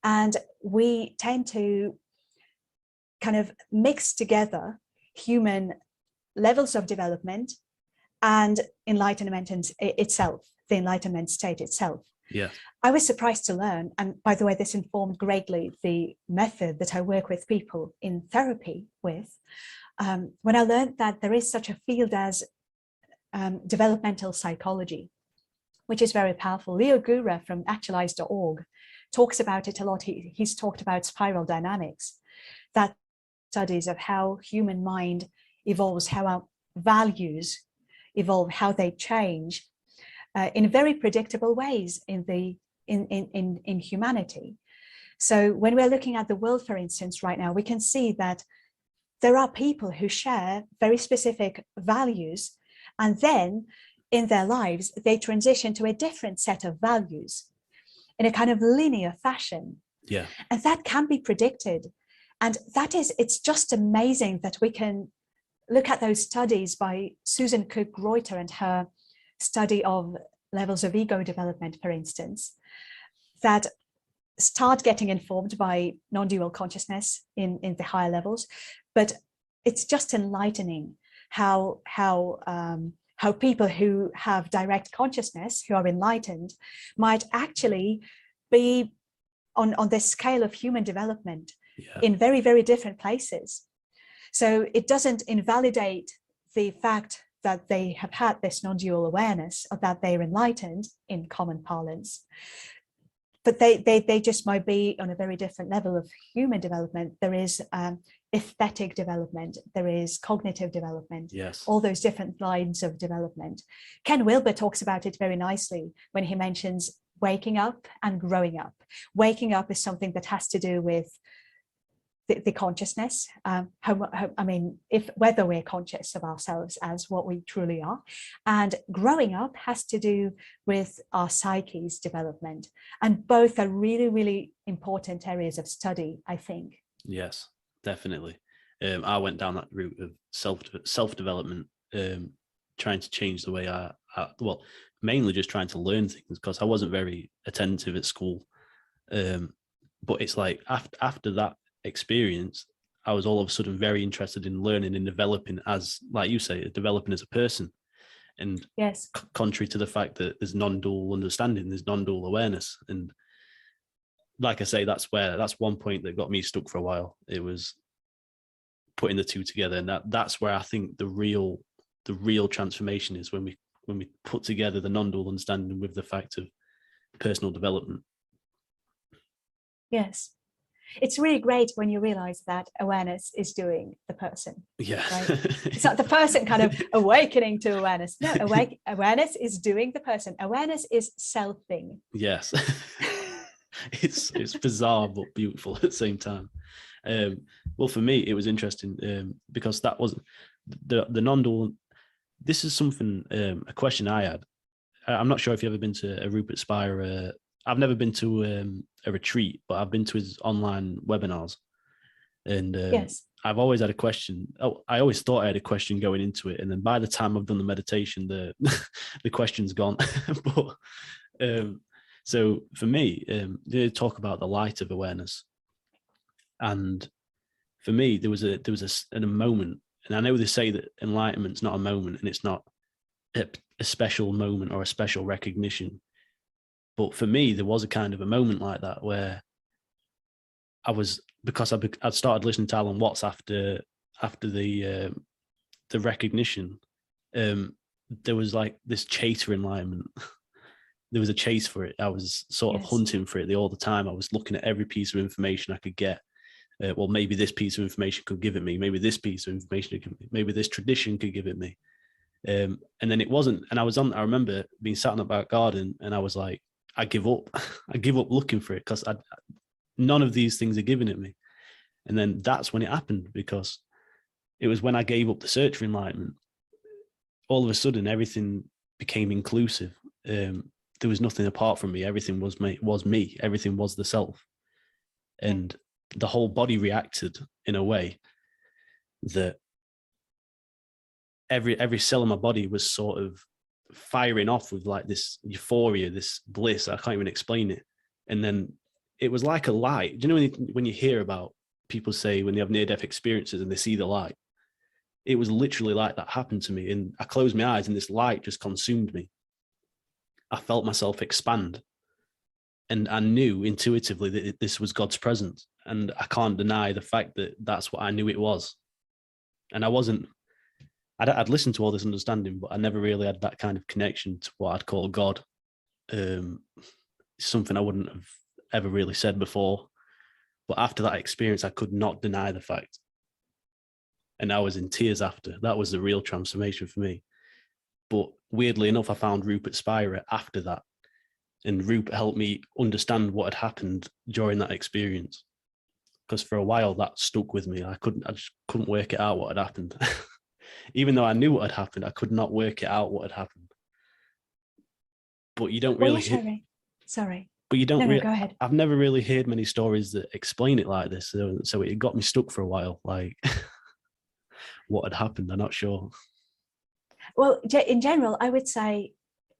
and we tend to kind of mix together human levels of development and enlightenment itself, the enlightenment state itself. Yeah. I was surprised to learn, and by the way, this informed greatly the method that I work with people in therapy with, when I learned that there is such a field as developmental psychology, which is very powerful. Leo Gura from actualize.org talks about it a lot. He's talked about spiral dynamics, that studies of how human mind evolves, how our values evolve, how they change in very predictable ways in humanity. So when we're looking at the world, for instance, right now, we can see that there are people who share very specific values, and then in their lives, they transition to a different set of values in a kind of linear fashion. Yeah. And that can be predicted. And it's just amazing that we can look at those studies by Susan Cook-Greuter and her study of levels of ego development, for instance, that start getting informed by non-dual consciousness in the higher levels. But it's just enlightening how people who have direct consciousness, who are enlightened, might actually be on this scale of human development in very, very different places. So it doesn't invalidate the fact that they have had this non-dual awareness, or that they're enlightened in common parlance, but they just might be on a very different level of human development. There is aesthetic development, there is cognitive development, yes, all those different lines of development. Ken Wilber talks about it very nicely when he mentions waking up and growing up. Waking up is something that has to do with the consciousness, whether we're conscious of ourselves as what we truly are, and growing up has to do with our psyche's development, and both are really, really important areas of study, I think. Yes, definitely. I went down that route of self-development, trying to change the way I mainly just trying to learn things, because I wasn't very attentive at school, but it's like after that experience, I was all of a sudden very interested in learning and developing, as like you say, developing as a person. And yes, contrary to the fact that there's non-dual understanding, there's non-dual awareness. And like I say, that's one point that got me stuck for a while. It was putting the two together, and that's where I think the real transformation is, when we put together the non-dual understanding with the fact of personal development. Yes. It's really great when you realize that awareness is doing the person. Yeah. Right? It's not the person kind of awakening to awareness. No, awareness is doing the person. Awareness is selfing. Yes. It's bizarre but beautiful at the same time. Well, for me, it was interesting because that was the non-dual. This is something, a question I had. I'm not sure if you've ever been to a Rupert Spire. I've never been to a retreat, but I've been to his online webinars. And yes, I've always had a question. Oh, I always thought I had a question going into it, and then by the time I've done the meditation, the the question's gone. But so for me, they talk about the light of awareness, and for me, there was a moment, and I know they say that enlightenment's not a moment, and it's not a special moment or a special recognition. But for me, there was a kind of a moment like that where I was, because I'd started listening to Alan Watts after the recognition. There was like this chase for enlightenment. There was a chase for it. I was sort of hunting for it all the time. I was looking at every piece of information I could get. Well, maybe this piece of information could give it me. Maybe this piece of information could give it me. Maybe this tradition could give it me. And then it wasn't. And I remember being sat in the back garden, and I was like, I give up. I give up looking for it, because none of these things are giving it me. And then that's when it happened, because it was when I gave up the search for enlightenment. All of a sudden, everything became inclusive. There was nothing apart from me. Everything was me. Everything was the self. And the whole body reacted in a way that every cell in my body was sort of firing off with like this euphoria, this bliss. I can't even explain it. And then it was like a light. Do you know when you hear about people say when they have near-death experiences and they see the light? It was literally like that happened to me. And I closed my eyes and this light just consumed me. I felt myself expand. And I knew intuitively that this was God's presence. And I can't deny the fact that that's what I knew it was. And I'd listened to all this understanding, but I never really had that kind of connection to what I'd call God. Something I wouldn't have ever really said before. But after that experience, I could not deny the fact. And I was in tears after. That was the real transformation for me. But weirdly enough, I found Rupert Spira after that. And Rupert helped me understand what had happened during that experience. Because for a while that stuck with me. I just couldn't work it out what had happened. Even though I knew what had happened, I could not work it out what had happened. But you don't really... Sorry. But you don't really... Go ahead. I've never really heard many stories that explain it like this. So it got me stuck for a while. Like, what had happened? I'm not sure. Well, in general, I would say,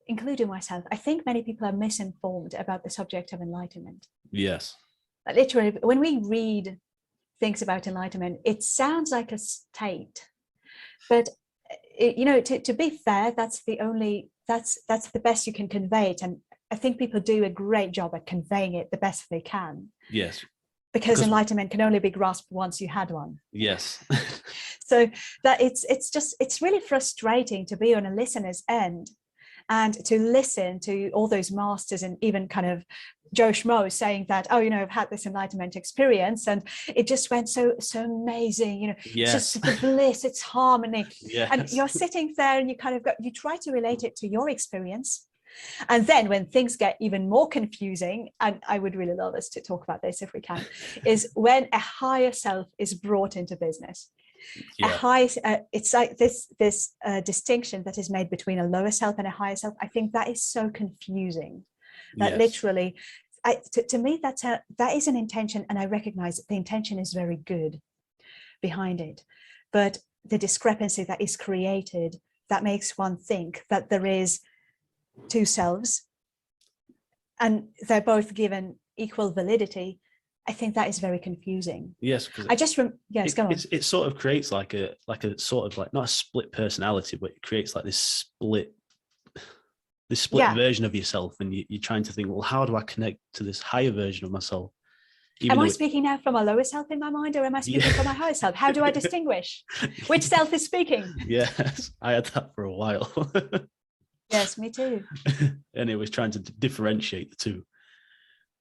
including myself, I think many people are misinformed about the subject of enlightenment. Yes. Literally, when we read things about enlightenment, it sounds like a state. But, to be fair, that's the best you can convey it. And I think people do a great job at conveying it the best they can. Yes. Because enlightenment can only be grasped once you had one. Yes. So that it's really frustrating to be on a listener's end and to listen to all those masters and even kind of Joe Schmo saying that, oh, I've had this enlightenment experience and it just went so amazing, Yes. It's just the bliss, it's harmony. Yes. And you're sitting there and you try to relate it to your experience. And then when things get even more confusing, and I would really love us to talk about this if we can, is when a higher self is brought into business. Yeah. It's like this distinction that is made between a lower self and a higher self. I think that is so confusing that literally, to me, that is an intention, and I recognize that the intention is very good behind it, but the discrepancy that is created that makes one think that there is two selves and they're both given equal validity. I think that is very confusing. Yes, because go on. It sort of creates like a sort of like not a split personality, but it creates like this split version of yourself, and you're trying to think, well, how do I connect to this higher version of myself? Am I speaking now from a lower self in my mind, or am I speaking from my higher self? How do I distinguish which self is speaking? Yes, I had that for a while. Yes, me too. And it was trying to differentiate the two.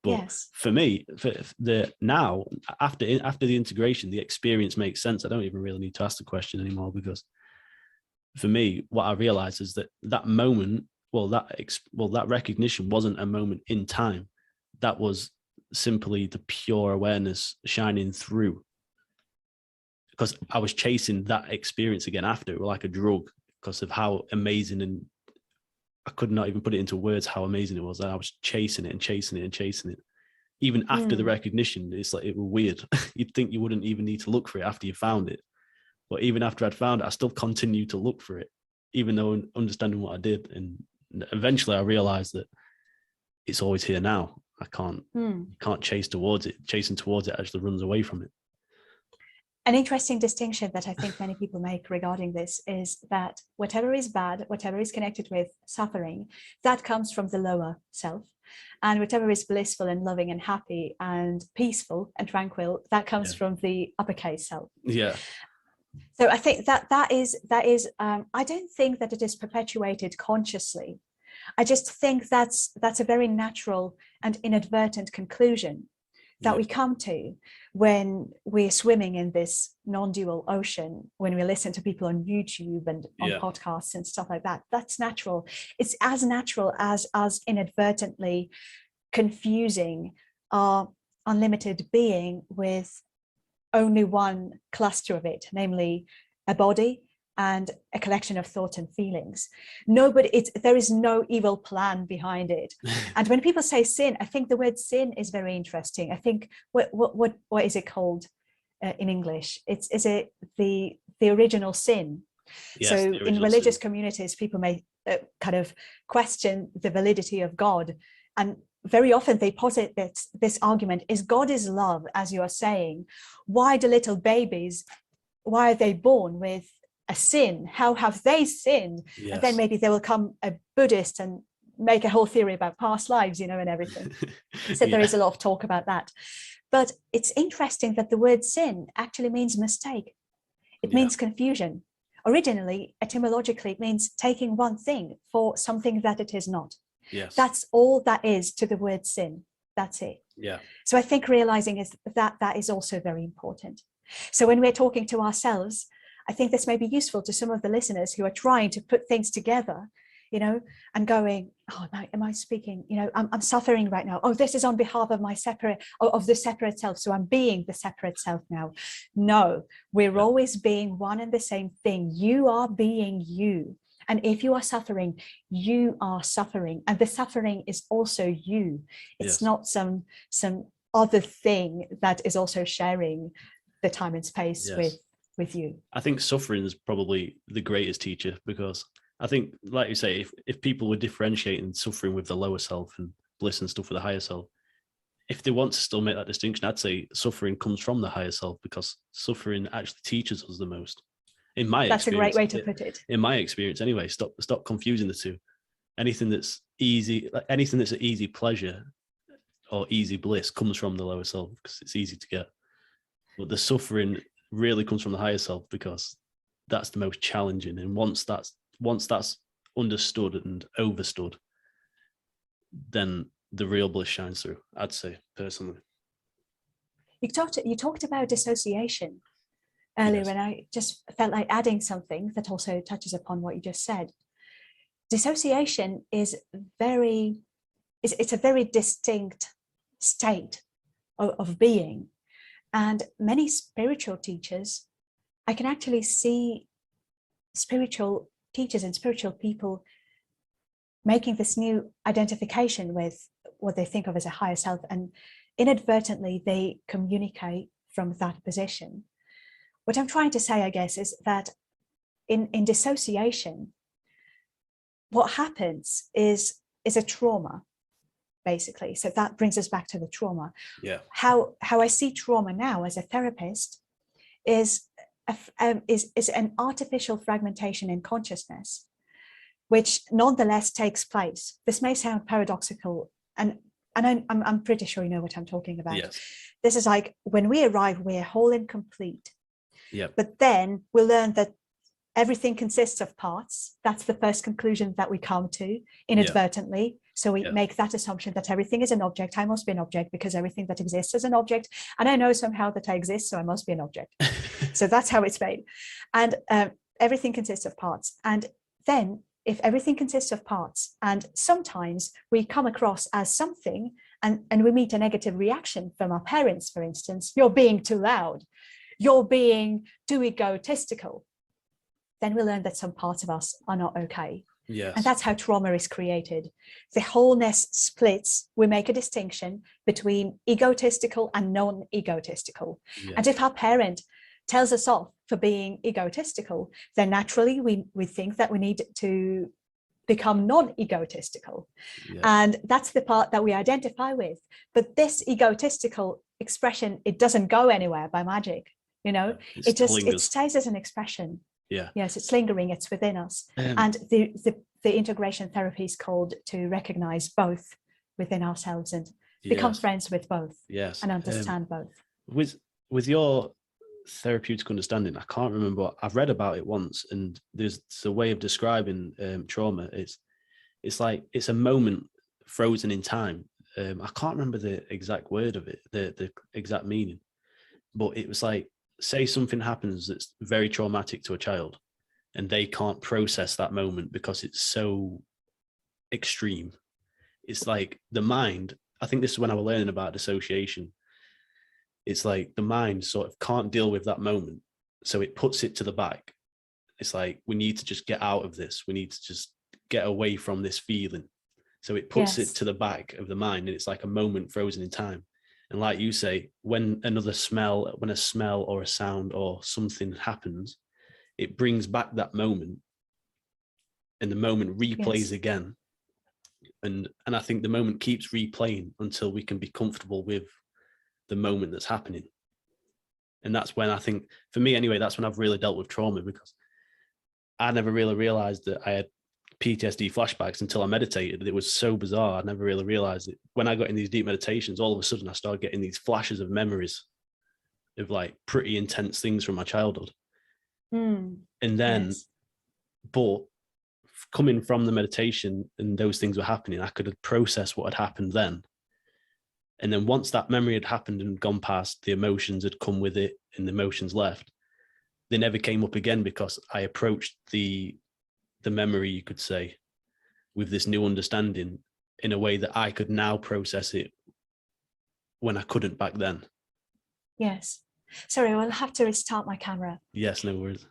But yes. For me, after the integration, the experience makes sense. I don't even really need to ask the question anymore, because for me, what I realized is that moment, that recognition wasn't a moment in time. That was simply the pure awareness shining through. Because I was chasing that experience again after, like a drug, because of how amazing, and I could not even put it into words how amazing it was. I was chasing it and chasing it and chasing it. Even after the recognition, it's like, it was weird. You'd think you wouldn't even need to look for it after you found it. But even after I'd found it, I still continued to look for it, even though understanding what I did. And eventually I realized that it's always here now. I can't chase towards it. Chasing towards it actually runs away from it. An interesting distinction that I think many people make regarding this is that whatever is bad, whatever is connected with suffering, that comes from the lower self. And whatever is blissful and loving and happy and peaceful and tranquil, that comes from the uppercase self. Yeah. So I think that is I don't think that it is perpetuated consciously. I just think that's a very natural and inadvertent conclusion that we come to when we're swimming in this non-dual ocean, when we listen to people on YouTube and on podcasts and stuff like that. That's natural. It's as natural as us inadvertently confusing our unlimited being with only one cluster of it, namely a body and a collection of thoughts and feelings. There is no evil plan behind it. And when people say sin, I think the word sin is very interesting. I think what is it called in English? Is it the original sin? Yes, So the in original religious sin. communities, people may kind of question the validity of God. And very often they posit this argument: is God is love, as you are saying? Why do little babies, why are they born with a sin? How have they sinned? Yes. And then maybe there will come a Buddhist and make a whole theory about past lives, and everything. So there is a lot of talk about that. But it's interesting that the word sin actually means mistake. It means confusion. Originally, etymologically, it means taking one thing for something that it is not. Yes. That's all that is to the word sin. That's it. Yeah. So I think realizing is that is also very important. So when we're talking to ourselves, I think this may be useful to some of the listeners who are trying to put things together, and going, oh, am I speaking? I'm suffering right now. Oh, this is on behalf of my of the separate self. So I'm being the separate self now. No, we're always being one and the same thing. You are being you. And if you are suffering, you are suffering. And the suffering is also you. It's not some other thing that is also sharing the time and space with you. I think suffering is probably the greatest teacher, because I think, like you say, if people were differentiating suffering with the lower self and bliss and stuff with the higher self, if they want to still make that distinction, I'd say suffering comes from the higher self, because suffering actually teaches us the most. In my experience, that's a great way to put it. In my experience, anyway, stop confusing the two. Anything that's easy, anything that's an easy pleasure or easy bliss comes from the lower self, because it's easy to get. But the suffering really comes from the higher self, because that's the most challenging. And once that's understood and overstood, then the real bliss shines through, I'd say, personally. You talked about dissociation earlier, and I just felt like adding something that also touches upon what you just said. Dissociation is it's a very distinct state of being. And many spiritual teachers, I can actually see spiritual teachers and spiritual people making this new identification with what they think of as a higher self, and inadvertently they communicate from that position. What I'm trying to say, I guess, is that in dissociation, what happens is a trauma, basically. So that brings us back to the trauma. Yeah. How I see trauma now as a therapist is an artificial fragmentation in consciousness, which nonetheless takes place. This may sound paradoxical, and I'm pretty sure you know what I'm talking about. Yes. This is like when we arrive, we're whole and complete. Yep. But then we learn that everything consists of parts. That's the first conclusion that we come to inadvertently. Yep. So we make that assumption that everything is an object. I must be an object because everything that exists is an object. And I know somehow that I exist, so I must be an object. So that's how it's made. And everything consists of parts. And then if everything consists of parts, and sometimes we come across as something and we meet a negative reaction from our parents, for instance, you're being too loud, you're being too egotistical, then we learn that some parts of us are not okay. Yes. And that's how trauma is created. The wholeness splits. We make a distinction between egotistical and non-egotistical. Yes. And if our parent tells us off for being egotistical, then naturally we think that we need to become non-egotistical. Yes. And that's the part that we identify with. But this egotistical expression, it doesn't go anywhere by magic. It stays as an expression. Yeah. Yes, it's lingering, it's within us. And the integration therapy is called to recognize both within ourselves and become friends with both. Yes. And understand both. With your therapeutic understanding, I can't remember, I've read about it once, and there's a way of describing trauma. It's like it's a moment frozen in time. I can't remember the exact word of it, the exact meaning, but it was like, say something happens that's very traumatic to a child and they can't process that moment because it's so extreme. It's like the mind, I think this is when I was learning about dissociation. It's like the mind sort of can't deal with that moment. So it puts it to the back. It's like, we need to just get out of this. We need to just get away from this feeling. So it puts it to the back of the mind, and it's like a moment frozen in time. And like you say, when a smell or a sound or something happens, it brings back that moment, and the moment replays Yes. again. And I think the moment keeps replaying until we can be comfortable with the moment that's happening. And that's when, I think, for me anyway, that's when I've really dealt with trauma, because I never really realized that I had PTSD flashbacks until I meditated. It was so bizarre. I never really realized it. When I got in these deep meditations, all of a sudden I started getting these flashes of memories of like pretty intense things from my childhood. And then, Yes. but coming from the meditation and those things were happening, I could process what had happened then. And then once that memory had happened and gone past, the emotions had come with it and the emotions left. They never came up again, because I approached the memory, you could say, with this new understanding in a way that I could now process it when I couldn't back then. Yes. Sorry, I'll have to restart my camera. Yes, no worries.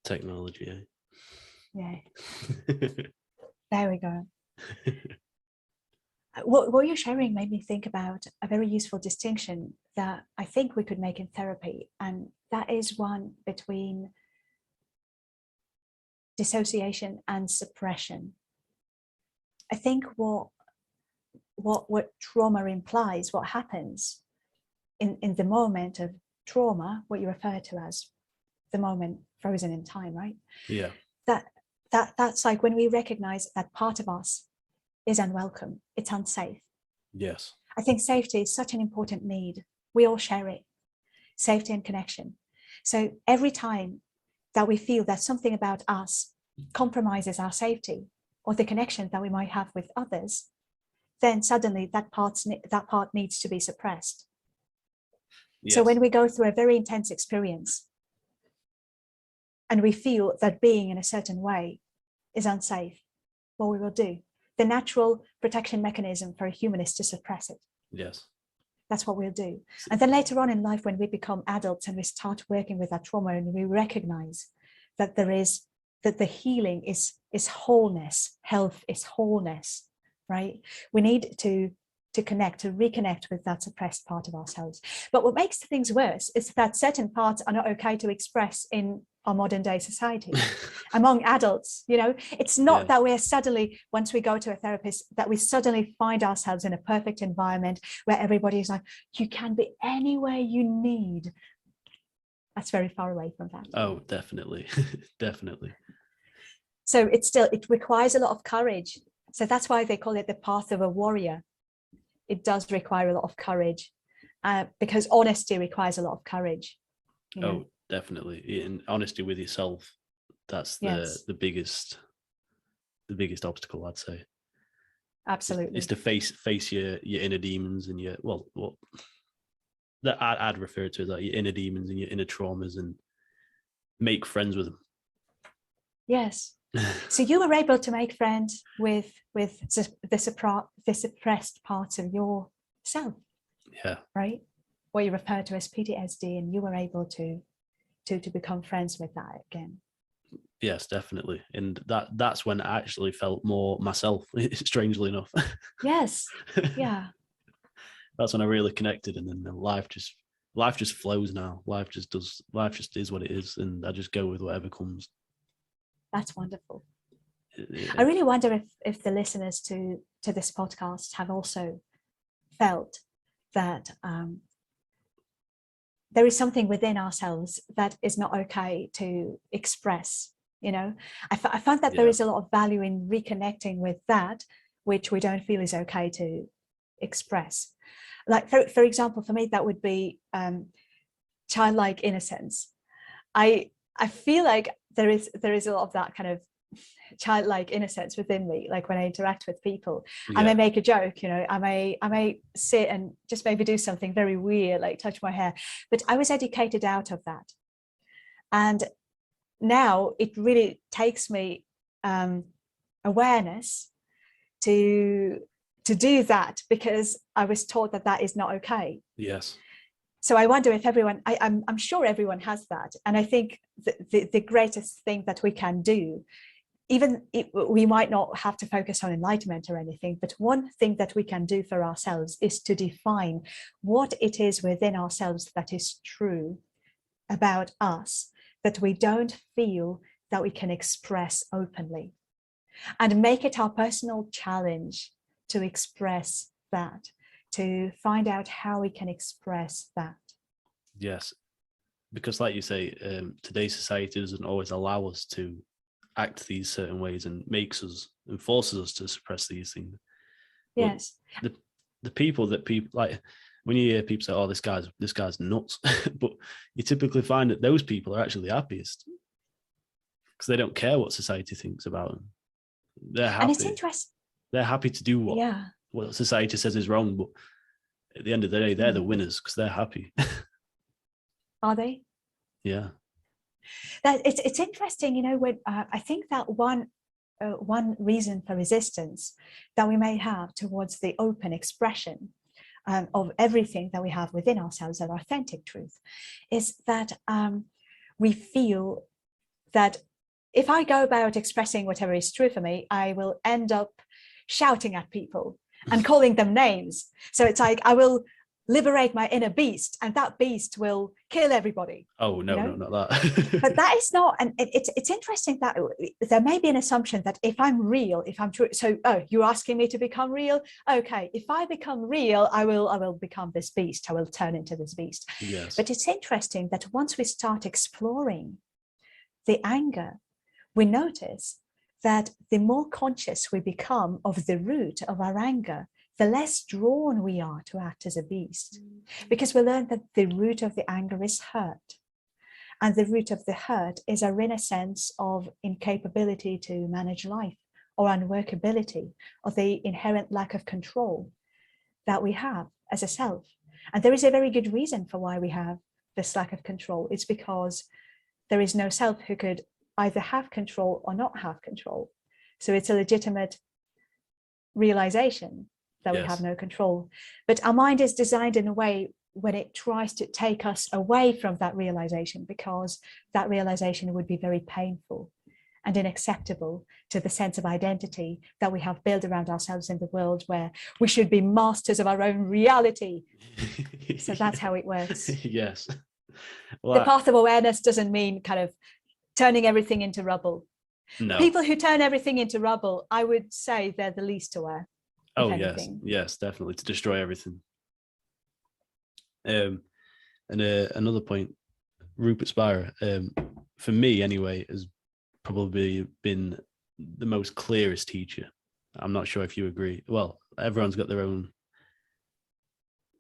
Technology, eh? Yeah. There we go. What you're sharing made me think about a very useful distinction that I think we could make in therapy, and that is one between dissociation and suppression. I think what trauma implies, what happens in the moment of trauma, what you refer to as the moment frozen in time, right? Yeah. That's like when we recognize that part of us is unwelcome, it's unsafe. Yes. I think safety is such an important need. We all share it, safety and connection. So every time that we feel that something about us compromises our safety or the connection that we might have with others, then suddenly that part needs to be suppressed. Yes. So when we go through a very intense experience and we feel that being in a certain way is unsafe, what we will do, the natural protection mechanism for a human is to suppress it. Yes. That's what we'll do. And then later on in life, when we become adults and we start working with our trauma and we recognize that that the healing is wholeness, health is wholeness, right? We need to reconnect with that suppressed part of ourselves. But what makes things worse is that certain parts are not okay to express in our modern day society among adults. It's not that we're suddenly, once we go to a therapist, that we suddenly find ourselves in a perfect environment where everybody's like, you can be anywhere you need. That's very far away from that. Oh, definitely. Definitely. So it requires a lot of courage. So that's why they call it the path of a warrior. It does require a lot of courage, because honesty requires a lot of courage. Oh, definitely. And honesty with yourself, that's the biggest obstacle, I'd say. Absolutely. It's to face your inner demons and that I'd refer to as like your inner demons and your inner traumas, and make friends with them. Yes. So you were able to make friends with the suppressed parts of yourself. Yeah. Right. What you refer to as PTSD, and you were able to become friends with that again. Yes, definitely. And that's when I actually felt more myself, strangely enough. Yes. Yeah. That's when I really connected, and then life just flows now. Life just is what it is, and I just go with whatever comes. That's wonderful. Yeah. I really wonder if the listeners to this podcast have also felt that there is something within ourselves that is not okay to express. I found that there is a lot of value in reconnecting with that which we don't feel is okay to express. Like for example, for me, that would be childlike innocence. I feel like there is a lot of that kind of childlike innocence within me. Like when I interact with people, I may make a joke, I may sit and just maybe do something very weird, like touch my hair, but I was educated out of that. And now it really takes me awareness to do that, because I was taught that that is not okay. Yes. So I wonder if everyone, I'm sure everyone has that. And I think the greatest thing that we can do, even if we might not have to focus on enlightenment or anything, but one thing that we can do for ourselves is to define what it is within ourselves that is true about us, that we don't feel that we can express openly, and make it our personal challenge to express that, to find out how we can express that. Yes, because like you say, today's society doesn't always allow us to act these certain ways and makes us and forces us to suppress these things. Yes. But the people like, when you hear people say, "Oh, this guy's nuts," but you typically find that those people are actually the happiest because they don't care what society thinks about them. They're happy. And it's interesting. They're happy to do what society says is wrong, but at the end of the day, they're the winners because they're happy. Are they? Yeah. That it's interesting, you know, when I think that one reason for resistance that we may have towards the open expression of everything that we have within ourselves, that authentic truth, is that we feel that if I go about expressing whatever is true for me, I will end up shouting at people and calling them names. So it's like I will liberate my inner beast, and that beast will kill everybody. Oh no, you know? no, not that. But that is not, and it's interesting that there may be an assumption that if I'm real, if I'm true, so you're asking me to become real? Okay, if I become real, I will become this beast. I will turn into this beast. Yes. But it's interesting that once we start exploring the anger, we notice that the more conscious we become of the root of our anger, the less drawn we are to act as a beast, because we learn that the root of the anger is hurt. And the root of the hurt is our inner sense of incapability to manage life, or unworkability, or the inherent lack of control that we have as a self. And there is a very good reason for why we have this lack of control. It's because there is no self who could either have control or not have control. So it's a legitimate realization that we have no control. But our mind is designed in a way when it tries to take us away from that realization, because that realization would be very painful and unacceptable to the sense of identity that we have built around ourselves in the world, where we should be masters of our own reality. So that's how it works. Yes. Well, the path of awareness doesn't mean kind of turning everything into rubble. No. People who turn everything into rubble, I would say they're the least aware. Oh, yes, definitely, to destroy everything. And another point, Rupert Spira, for me anyway, has probably been the most clearest teacher. I'm not sure if you agree. Well, everyone's got their own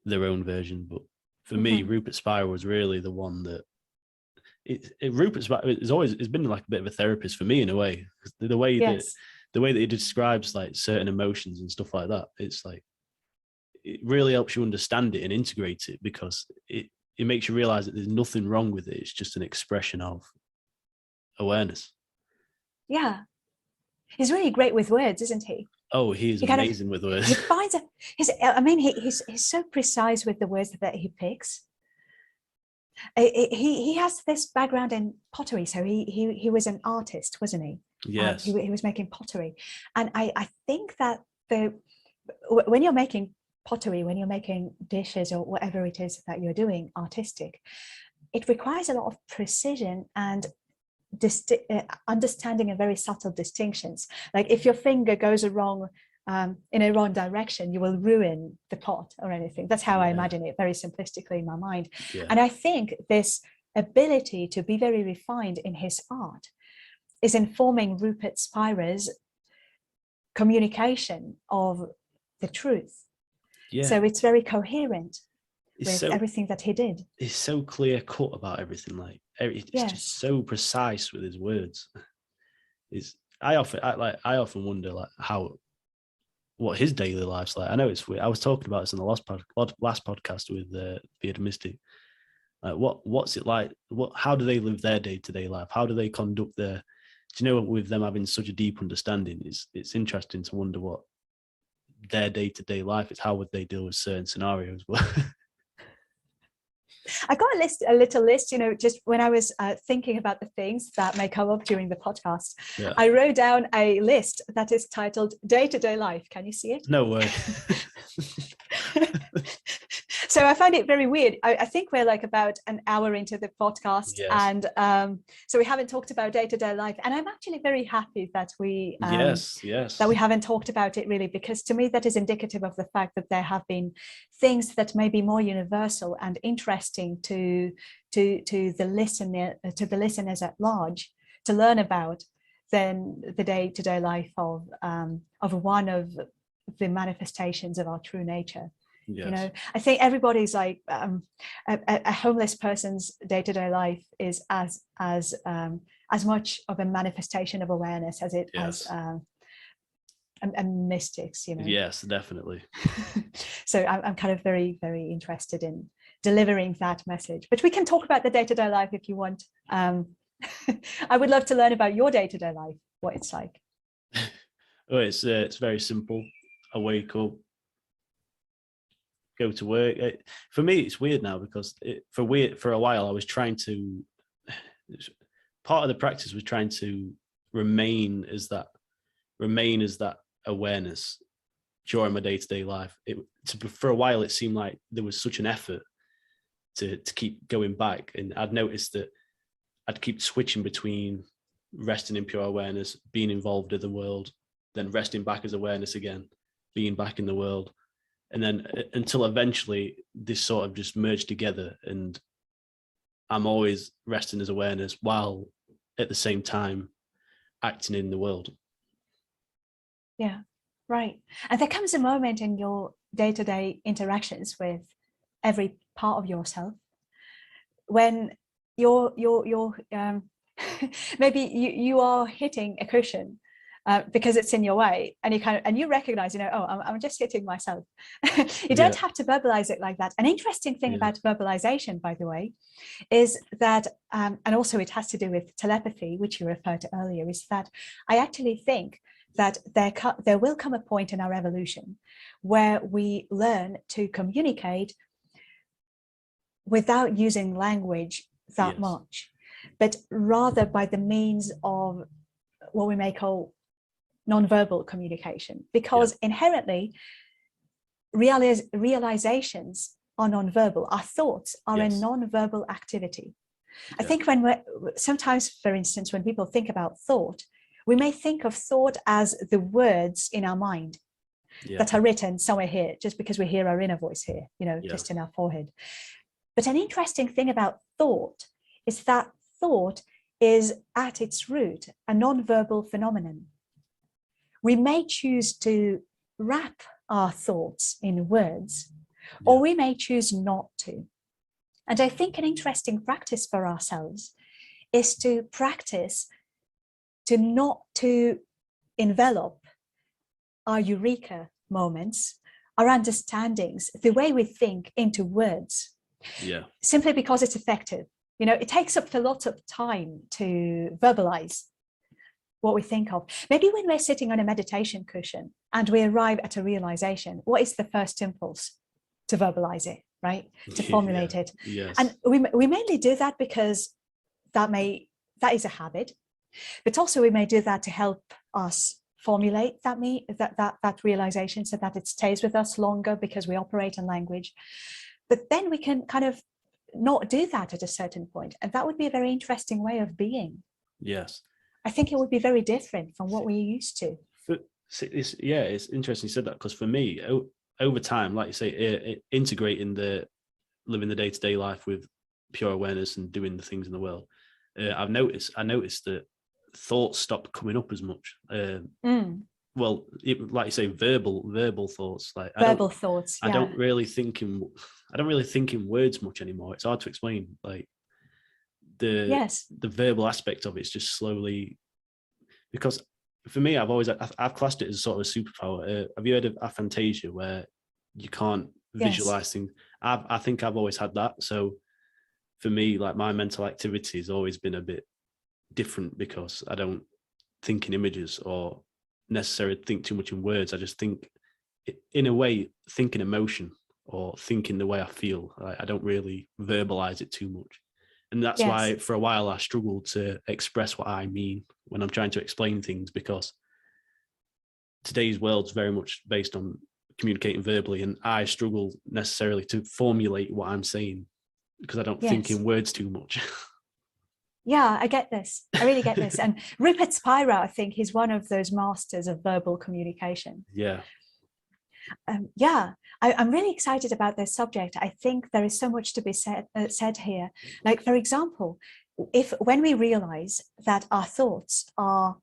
version, but for me, Rupert Spira was really the one that Rupert Spira it's been like a bit of a therapist for me in a way. The way that he describes like certain emotions and stuff like that, it's like it really helps you understand it and integrate it, because it makes you realize that there's nothing wrong with it. It's just an expression of awareness. Yeah, he's really great with words, isn't he? Oh, he's amazing with words. He finds he's so precise with the words that he picks. He has this background in pottery, so he was an artist, wasn't he? Yes. He was making pottery, and I think that when you're making pottery, when you're making dishes or whatever it is that you're doing artistic, it requires a lot of precision and understanding of very subtle distinctions. Like if your finger goes wrong in a wrong direction, you will ruin the pot or anything. That's how I imagine it very simplistically in my mind. And I think this ability to be very refined in his art is informing Rupert Spira's communication of the truth. So it's very coherent with everything that he did. He's so clear cut about everything. Like it's just so precise with his words. I often wonder like what his daily life's like. I know it's weird. I was talking about this in the last podcast with Beard Mystic, Like what's it like? How do they live their day-to-day life? How do they conduct their, do you know, with them having such a deep understanding, it's interesting to wonder what their day-to-day life is. How would they deal with certain scenarios? I got a little list, just when I was thinking about the things that may come up during the podcast. Yeah. I wrote down a list that is titled Day-to-Day Life. Can you see it? No way. So I find it very weird. I think we're like about an hour into the podcast, Yes. and so we haven't talked about day-to-day life. And I'm actually very happy that we yes that we haven't talked about it, really, because to me that is indicative of the fact that there have been things that may be more universal and interesting to the listeners at large to learn about than the day-to-day life of one of the manifestations of our true nature. Yes. I think everybody's like a homeless person's day-to-day life is as much of a manifestation of awareness as it Yes. as mystics. Yes, definitely. So I'm kind of very, very interested in delivering that message. But we can talk about the day-to-day life if you want. I would love to learn about your day-to-day life, what it's like. Oh, it's very simple. I wake up, go to work. For me, it's weird now because for a while I was trying to. Part of the practice was trying to remain as that awareness during my day-to-day life. For a while, it seemed like there was such an effort to keep going back, and I'd noticed that I'd keep switching between resting in pure awareness, being involved in the world, then resting back as awareness again, being back in the world. And then until eventually this sort of just merged together, and I'm always resting as awareness while at the same time acting in the world. Yeah, right. And there comes a moment in your day-to-day interactions with every part of yourself when you're maybe you are hitting a cushion because it's in your way, and you recognize, I'm just hitting myself. You don't have to verbalize it like that. An interesting thing about verbalization, by the way, is that, and also it has to do with telepathy, which you referred to earlier, is that I actually think that there will come a point in our evolution where we learn to communicate without using language that much, but rather by the means of what we may call non-verbal communication, because inherently realizations are non-verbal. Our thoughts are a non-verbal activity. I think sometimes, for instance, when people think about thought, we may think of thought as the words in our mind that are written somewhere here, just because we hear our inner voice here, just in our forehead. But an interesting thing about thought is that thought is at its root a non-verbal phenomenon. We may choose to wrap our thoughts in words, or we may choose not to. And I think an interesting practice for ourselves is to practice to not to envelop our eureka moments, our understandings, the way we think, into words. Simply because it's effective. It takes up a lot of time to verbalize what we think of. Maybe when we're sitting on a meditation cushion and we arrive at a realization, what is the first impulse? To verbalize it, right? To formulate it. And we mainly do that because that is a habit, but also we may do that to help us formulate that realization so that it stays with us longer, because we operate in language. But then we can kind of not do that at a certain point, and that would be a very interesting way of being. Yes, I think it would be very different from what we're used to. It's interesting you said that, because for me, over time, like you say, integrating living the day-to-day life with pure awareness and doing the things in the world, I noticed that thoughts stopped coming up as much. Well, like you say, verbal thoughts. Like verbal thoughts. I don't really think in words much anymore. It's hard to explain. Like the verbal aspect of it's just slowly, because for me, I've classed it as sort of a superpower. Have you heard of aphantasia, where you can't visualize things? I think I've always had that. So for me, like my mental activity has always been a bit different because I don't think in images or necessarily think too much in words. I just think, in a way, think in emotion or think in the way I feel. I don't really verbalize it too much. And that's why for a while I struggled to express what I mean when I'm trying to explain things, because today's world's very much based on communicating verbally, and I struggle necessarily to formulate what I'm saying because I don't think in words too much. Yeah, I get this. I really get this. And Rupert Spira, I think he's one of those masters of verbal communication. Yeah. I'm really excited about this subject. I think there is so much to be said here. Like, for example, when we realize that our thoughts are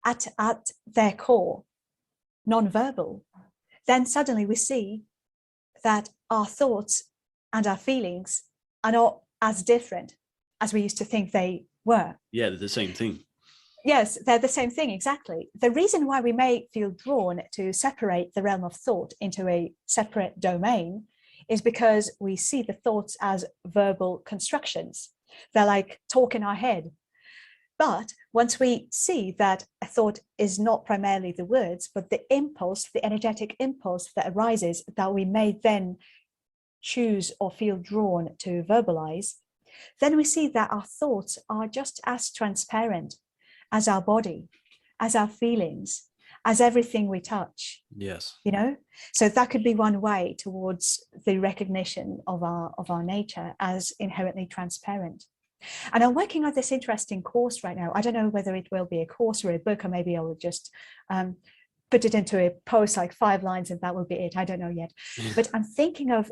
at their core non-verbal, then suddenly we see that our thoughts and our feelings are not as different as we used to think they were. Yeah, they're the same thing. Yes, they're the same thing, exactly. The reason why we may feel drawn to separate the realm of thought into a separate domain is because we see the thoughts as verbal constructions. They're like talk in our head. But once we see that a thought is not primarily the words, but the impulse, the energetic impulse that arises, that we may then choose or feel drawn to verbalize, then we see that our thoughts are just as transparent as our body, as our feelings, as everything we touch. Yes. You know, so that could be one way towards the recognition of our nature as inherently transparent. And I'm working on this interesting course right now. I don't know whether it will be a course or a book, or maybe I will just put it into a post, like 5 lines, and that will be it. I don't know yet. But I'm thinking of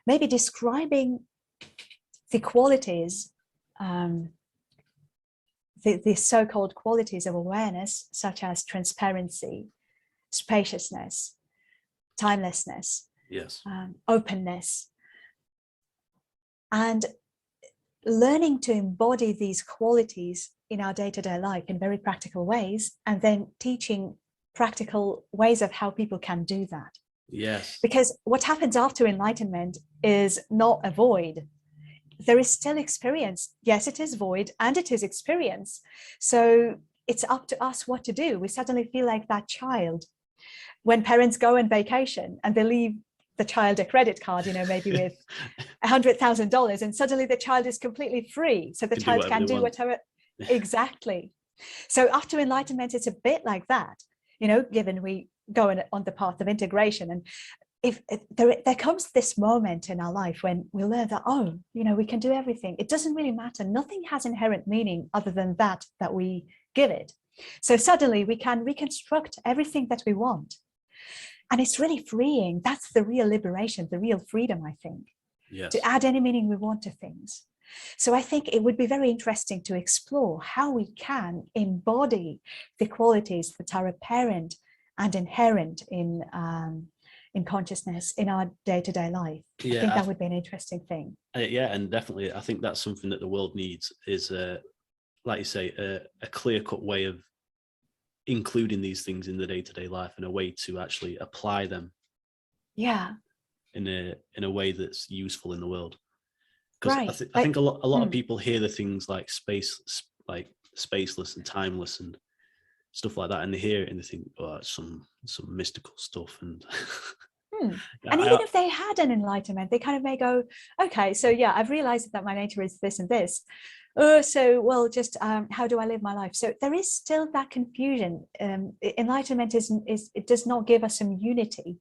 maybe describing the qualities, the so-called qualities of awareness, such as transparency, spaciousness, timelessness, openness, and learning to embody these qualities in our day-to-day life in very practical ways, and then teaching practical ways of how people can do that. Yes. Because what happens after enlightenment is not a void. There is still experience. Yes, it is void and it is experience. So it's up to us what to do. We suddenly feel like that child when parents go on vacation and they leave the child a credit card, you know, maybe with $100,000, and suddenly the child is completely free. So the child can do whatever. Exactly. So after enlightenment, it's a bit like that, you know, given we go on the path of integration. And if there comes this moment in our life when we learn that, oh, you know, we can do everything. It doesn't really matter. Nothing has inherent meaning other than that we give it. So suddenly we can reconstruct everything that we want. And it's really freeing. That's the real liberation, the real freedom, I think, to add any meaning we want to things. So I think it would be very interesting to explore how we can embody the qualities that are apparent and inherent in consciousness in our day-to-day life. I think that would be an interesting thing. Yeah, and definitely, I think that's something that the world needs is, like you say, a clear-cut way of including these things in the day-to-day life and a way to actually apply them. Yeah. In a way that's useful in the world. Because right. I think a lot of people hear the things like spaceless and timeless and stuff like that, and they hear it and they think, oh, it's some mystical stuff. And and even if they had an enlightenment, they kind of may go, okay, so yeah, I've realized that my nature is this and this. So well, just how do I live my life? So there is still that confusion. Enlightenment it does not give us some unity.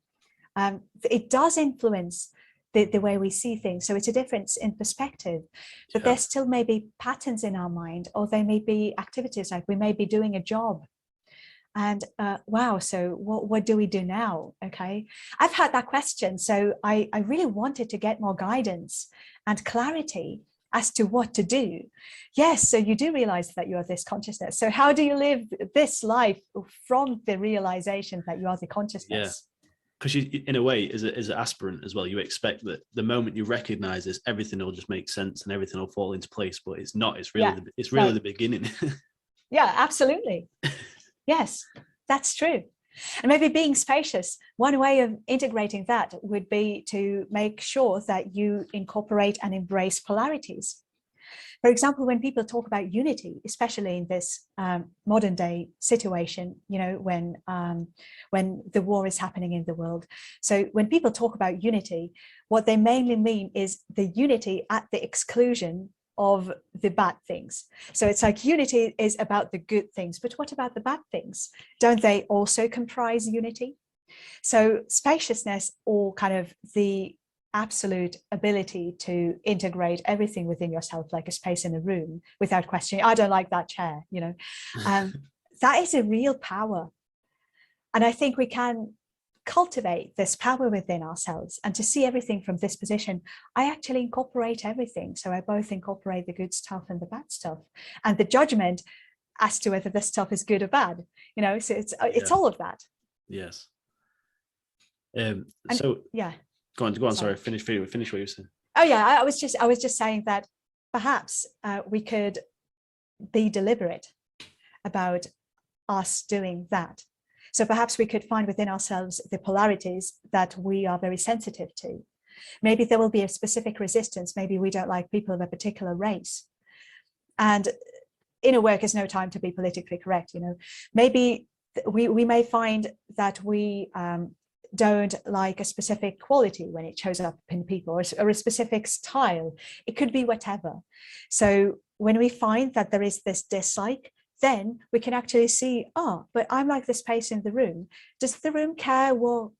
It does influence the way we see things. So it's a difference in perspective, but there still may be patterns in our mind, or there may be activities, like we may be doing a job. And wow, so what do we do now? Okay, I've had that question. So I really wanted to get more guidance and clarity as to what to do. Yes, so you do realize that you are this consciousness. So how do you live this life from the realization that you are the consciousness? Yeah. Because you, in a way, as an aspirant as well, you expect that the moment you recognize this, everything will just make sense and everything will fall into place. But it's not. It's really the beginning. Yeah, absolutely. Yes, that's true. And maybe being spacious, one way of integrating that would be to make sure that you incorporate and embrace polarities. For example, when people talk about unity, especially in this modern day situation, you know, when the war is happening in the world. So when people talk about unity, what they mainly mean is the unity at the exclusion of the bad things. So it's like unity is about the good things, but what about the bad things? Don't they also comprise unity? So spaciousness, or kind of the absolute ability to integrate everything within yourself, like a space in a room, without questioning, I don't like that chair, you know, that is a real power. And I think we can cultivate this power within ourselves, and to see everything from this position. I actually incorporate everything. So I both incorporate the good stuff and the bad stuff, and the judgment as to whether this stuff is good or bad, you know, so it's all of that. Yes. So yeah, go on. Sorry, finish what you were saying. Oh yeah, I was just saying that perhaps we could be deliberate about us doing that. So perhaps we could find within ourselves the polarities that we are very sensitive to. Maybe there will be a specific resistance. Maybe we don't like people of a particular race. And inner work is no time to be politically correct, you know. Maybe we may find that we don't like a specific quality when it shows up in people, or a specific style. It could be whatever. So when we find that there is this dislike, then we can actually see, oh, but I'm like the space in the room. Does the room care what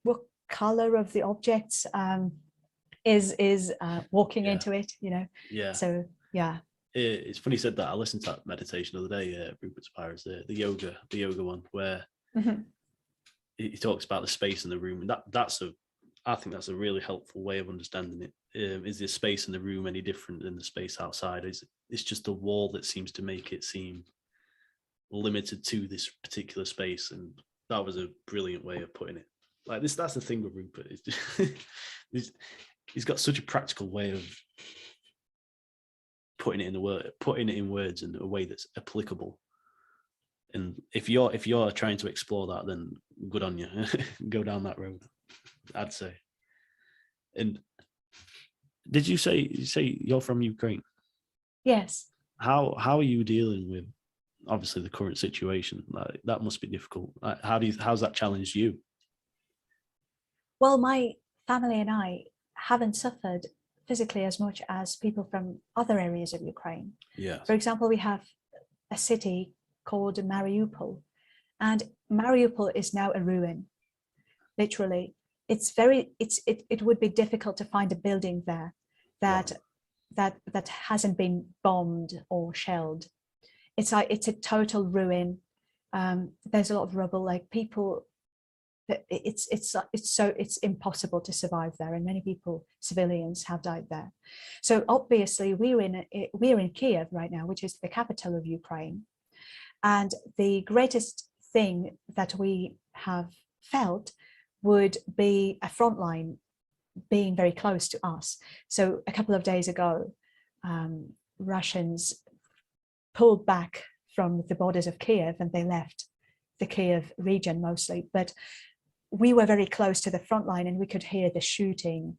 color of the objects is walking into it, you know? Yeah. So yeah. It's funny you said that. I listened to that meditation the other day, Rupert Spira's, the yoga one, where he talks about the space in the room, and I think that's a really helpful way of understanding it. Is the space in the room any different than the space outside? It's just a wall that seems to make it seem limited to this particular space, and that was a brilliant way of putting it. Like this, that's the thing with Rupert. He's got such a practical way of putting it in words in a way that's applicable. And if you're trying to explore that, then good on you. Go down that road, I'd say. And did you say you're from Ukraine? Yes. How are you dealing with obviously the current situation? Like, that must be difficult. How's that challenged you? Well, my family and I haven't suffered physically as much as people from other areas of Ukraine. Yeah. For example, we have a city called Mariupol, and Mariupol is now a ruin. Literally, it would be difficult to find a building there that hasn't been bombed or shelled. It's a total ruin. There's a lot of rubble. Like people, it's impossible to survive there, and many people, civilians, have died there. So obviously, we're in Kiev right now, which is the capital of Ukraine, and the greatest thing that we have felt would be a front line being very close to us. So a couple of days ago, Russians pulled back from the borders of Kiev, and they left the Kiev region mostly, but we were very close to the front line, and we could hear the shooting,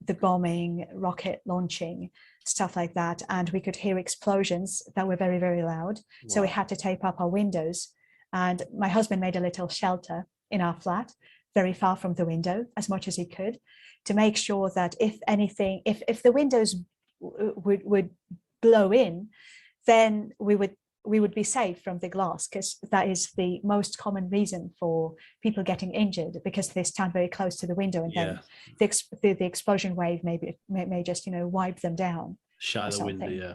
the bombing, rocket launching, stuff like that. And we could hear explosions that were very, very loud. Wow. So we had to tape up our windows. And my husband made a little shelter in our flat, very far from the window, as much as he could, to make sure that if anything, if the windows would blow in, then we would be safe from the glass, because that is the most common reason for people getting injured, because they stand very close to the window, and then the explosion wave may just, you know, wipe them down. Shatter the window, yeah.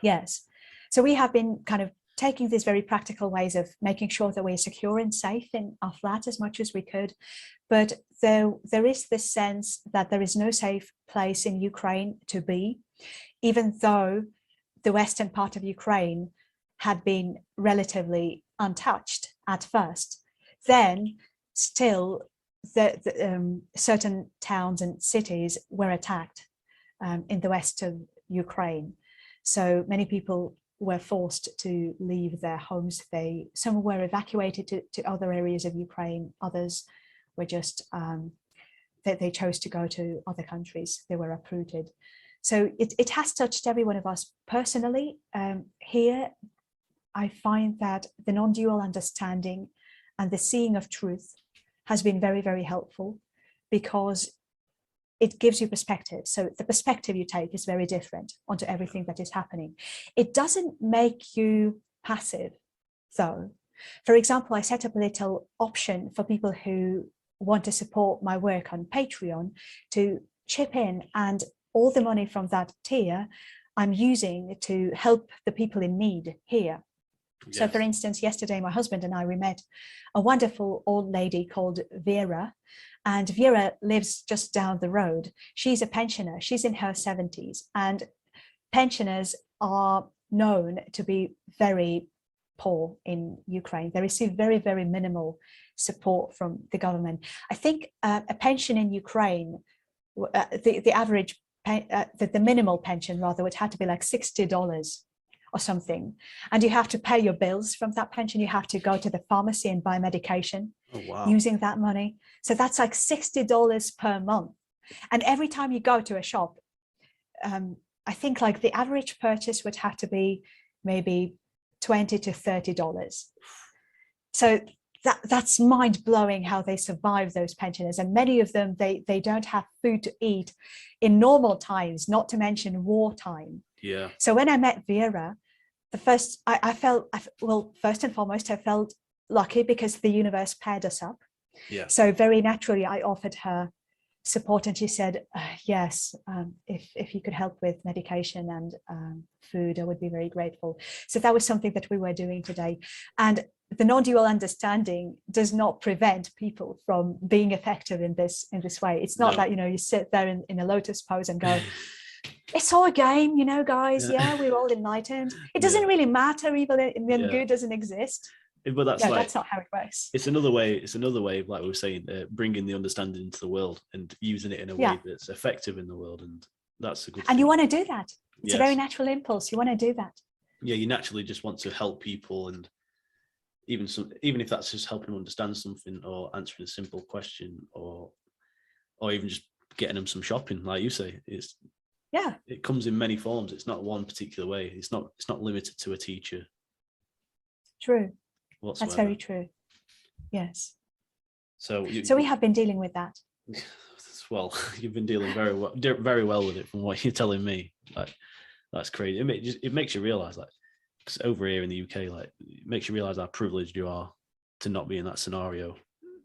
Yes. So we have been kind of taking these very practical ways of making sure that we're secure and safe in our flat as much as we could. But there is this sense that there is no safe place in Ukraine to be, even though the western part of Ukraine had been relatively untouched at first. Then still certain towns and cities were attacked in the west of Ukraine. So many people were forced to leave their homes. Some were evacuated to other areas of Ukraine. Others were just, they chose to go to other countries. They were uprooted. So it has touched every one of us personally. Here, I find that the non-dual understanding and the seeing of truth has been very, very helpful, because it gives you perspective. So the perspective you take is very different onto everything that is happening. It doesn't make you passive, though. For example, I set up a little option for people who want to support my work on Patreon to chip in, and all the money from that tier I'm using to help the people in need here. Yes. So for instance, yesterday, my husband and I, we met a wonderful old lady called Vera, and Vera lives just down the road. She's a pensioner. She's in her 70s, and pensioners are known to be very poor in Ukraine. They receive very, very minimal support from the government. I think a pension in Ukraine, the average, the minimal pension rather, would have to be like $60 or something. And you have to pay your bills from that pension. You have to go to the pharmacy and buy medication using that money. So that's like $60 per month. And every time you go to a shop, I think like the average purchase would have to be maybe $20 to $30. So that's mind-blowing how they survive, those pensioners. And many of them, they don't have food to eat in normal times, not to mention wartime. Yeah. So when I met Vera, first and foremost, I felt lucky because the universe paired us up. Yeah. So very naturally, I offered her support, and she said, yes, if you could help with medication and food, I would be very grateful. So that was something that we were doing today. And the non-dual understanding does not prevent people from being effective in this way. It's not that, you sit there in a lotus pose and go, it's all a game, guys. Yeah, we're all enlightened. It doesn't really matter even when good doesn't exist. But that's not how it works. It's another way of, like we were saying, bringing the understanding into the world and using it in a way that's effective in the world. And that's a good thing. And you want to do that. It's a very natural impulse. You want to do that. Yeah, you naturally just want to help people, and even if that's just helping them understand something, or answering a simple question, or even just getting them some shopping, like you say. It comes in many forms. It's not one particular way. It's not limited to a teacher. True. Whatsoever. That's very true. Yes. So we have been dealing with that. Well, you've been dealing very well with it, from what you're telling me. Like, that's crazy. It makes you realize, like, because over here in the UK, like, it makes you realize how privileged you are to not be in that scenario,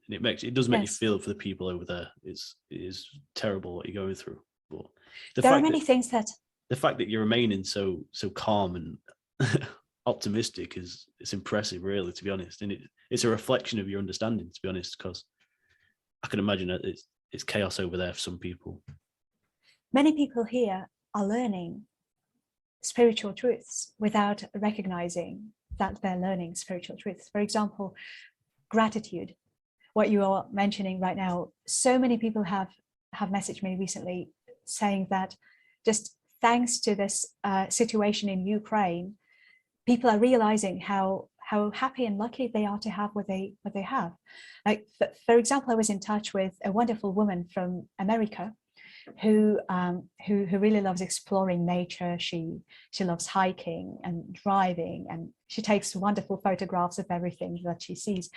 and it does make you feel for the people over there. It is terrible what you're going through. But there are many things that the fact that you're remaining so calm and optimistic it's impressive, really, to be honest. And it's a reflection of your understanding, to be honest, because I can imagine that it's chaos over there for some people. Many people here are learning spiritual truths without recognizing that they're learning spiritual truths. For example, gratitude, what you are mentioning right now. So many people have messaged me recently saying that just thanks to this situation in Ukraine, people are realizing how happy and lucky they are to have what they have. Like, for example, I was in touch with a wonderful woman from America who really loves exploring nature. She loves hiking and driving, and she takes wonderful photographs of everything that she sees.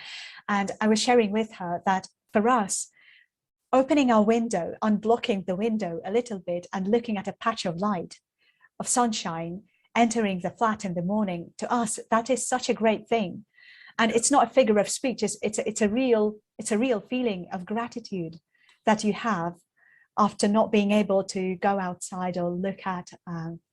And I was sharing with her that for us, opening our window, unblocking the window a little bit and looking at a patch of light, of sunshine, entering the flat in the morning, to us, that is such a great thing. And it's not a figure of speech. It's a real feeling of gratitude that you have after not being able to go outside or look at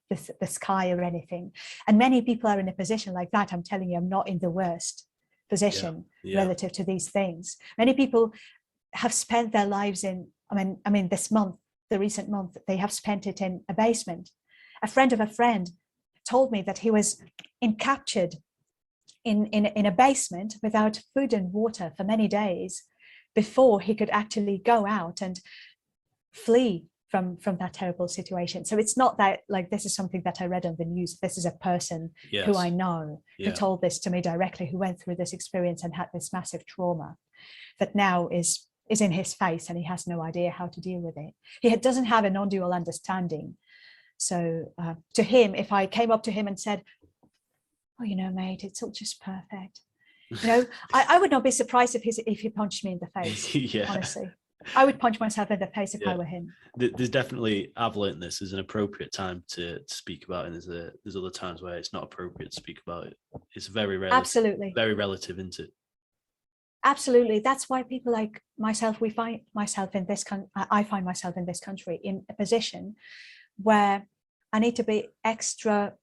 the sky or anything. And many people are in a position like that. I'm telling you, I'm not in the worst position relative to these things. Many people have spent their lives in, I mean, this month, the recent month, they have spent it in a basement. A friend of a friend told me that he was captured in a basement without food and water for many days before he could actually go out and flee from that terrible situation. So it's not that like this is something that I read on the news. This is a person who I know, who told this to me directly, who went through this experience and had this massive trauma that now is in his face, and he has no idea how to deal with it. He doesn't have a non-dual understanding. So to him, if I came up to him and said, oh, you know, mate, it's all just perfect. You know, I would not be surprised if he punched me in the face. Honestly, I would punch myself in the face if I were him. There's definitely, I've learned this is an appropriate time to speak about it, and there's other times where it's not appropriate to speak about it. It's very relative, absolutely very relative, isn't it? Absolutely. That's why people like myself, I find myself in this country in a position where I need to be extra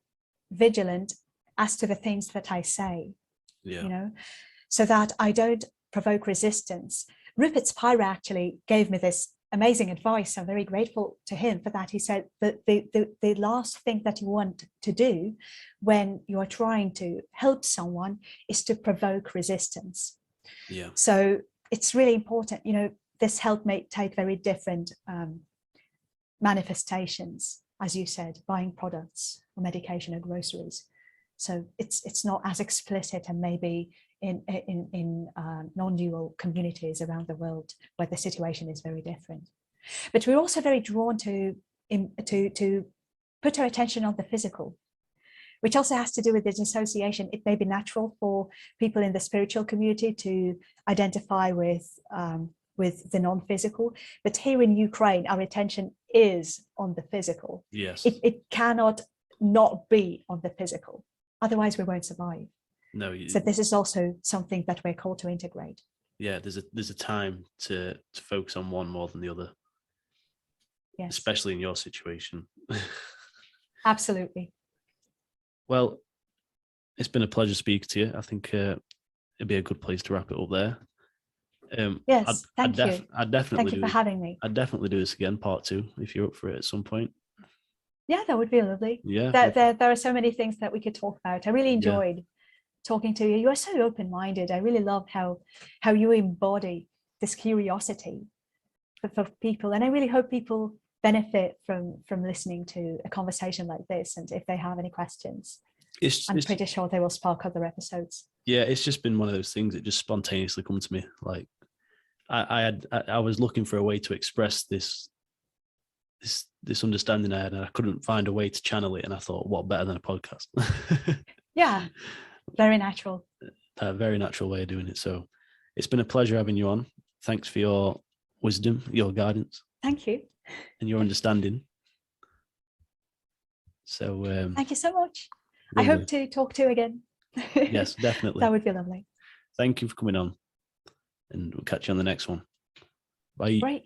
vigilant as to the things that I say, you know, so that I don't provoke resistance. Rupert Spira actually gave me this amazing advice. I'm very grateful to him for that. He said that the last thing that you want to do when you are trying to help someone is to provoke resistance. Yeah. So it's really important, you know, this help may take very different manifestations, as you said, buying products or medication or groceries. So it's not as explicit, and maybe in non-dual communities around the world where the situation is very different. But we're also very drawn to put our attention on the physical, which also has to do with the dissociation. It may be natural for people in the spiritual community to identify with the non-physical, but here in Ukraine, our attention is on the physical. Yes. It cannot not be on the physical. Otherwise, we won't survive. No. So this is also something that we're called to integrate. Yeah, there's a time to focus on one more than the other. Yes. Especially in your situation. Absolutely. Well, it's been a pleasure speaking to you. I think it'd be a good place to wrap it up there. Yes, thank you. I'd definitely thank you for having me. I'd definitely do this again, part 2, if you're up for it at some point. Yeah, that would be lovely. Yeah. There are so many things that we could talk about. I really enjoyed talking to you. You are so open-minded. I really love how you embody this curiosity for people. And I really hope people benefit from listening to a conversation like this. And if they have any questions, I'm pretty sure they will spark other episodes. Yeah, it's just been one of those things that just spontaneously come to me. Like I was looking for a way to express this understanding I had, and I couldn't find a way to channel it. And I thought, what better than a podcast? Yeah, very natural. A very natural way of doing it. So it's been a pleasure having you on. Thanks for your wisdom, your guidance. Thank you. And your understanding. So thank you so much. Lovely. I hope to talk to you again. Yes, definitely. That would be lovely. Thank you for coming on, and we'll catch you on the next one. Bye. Great.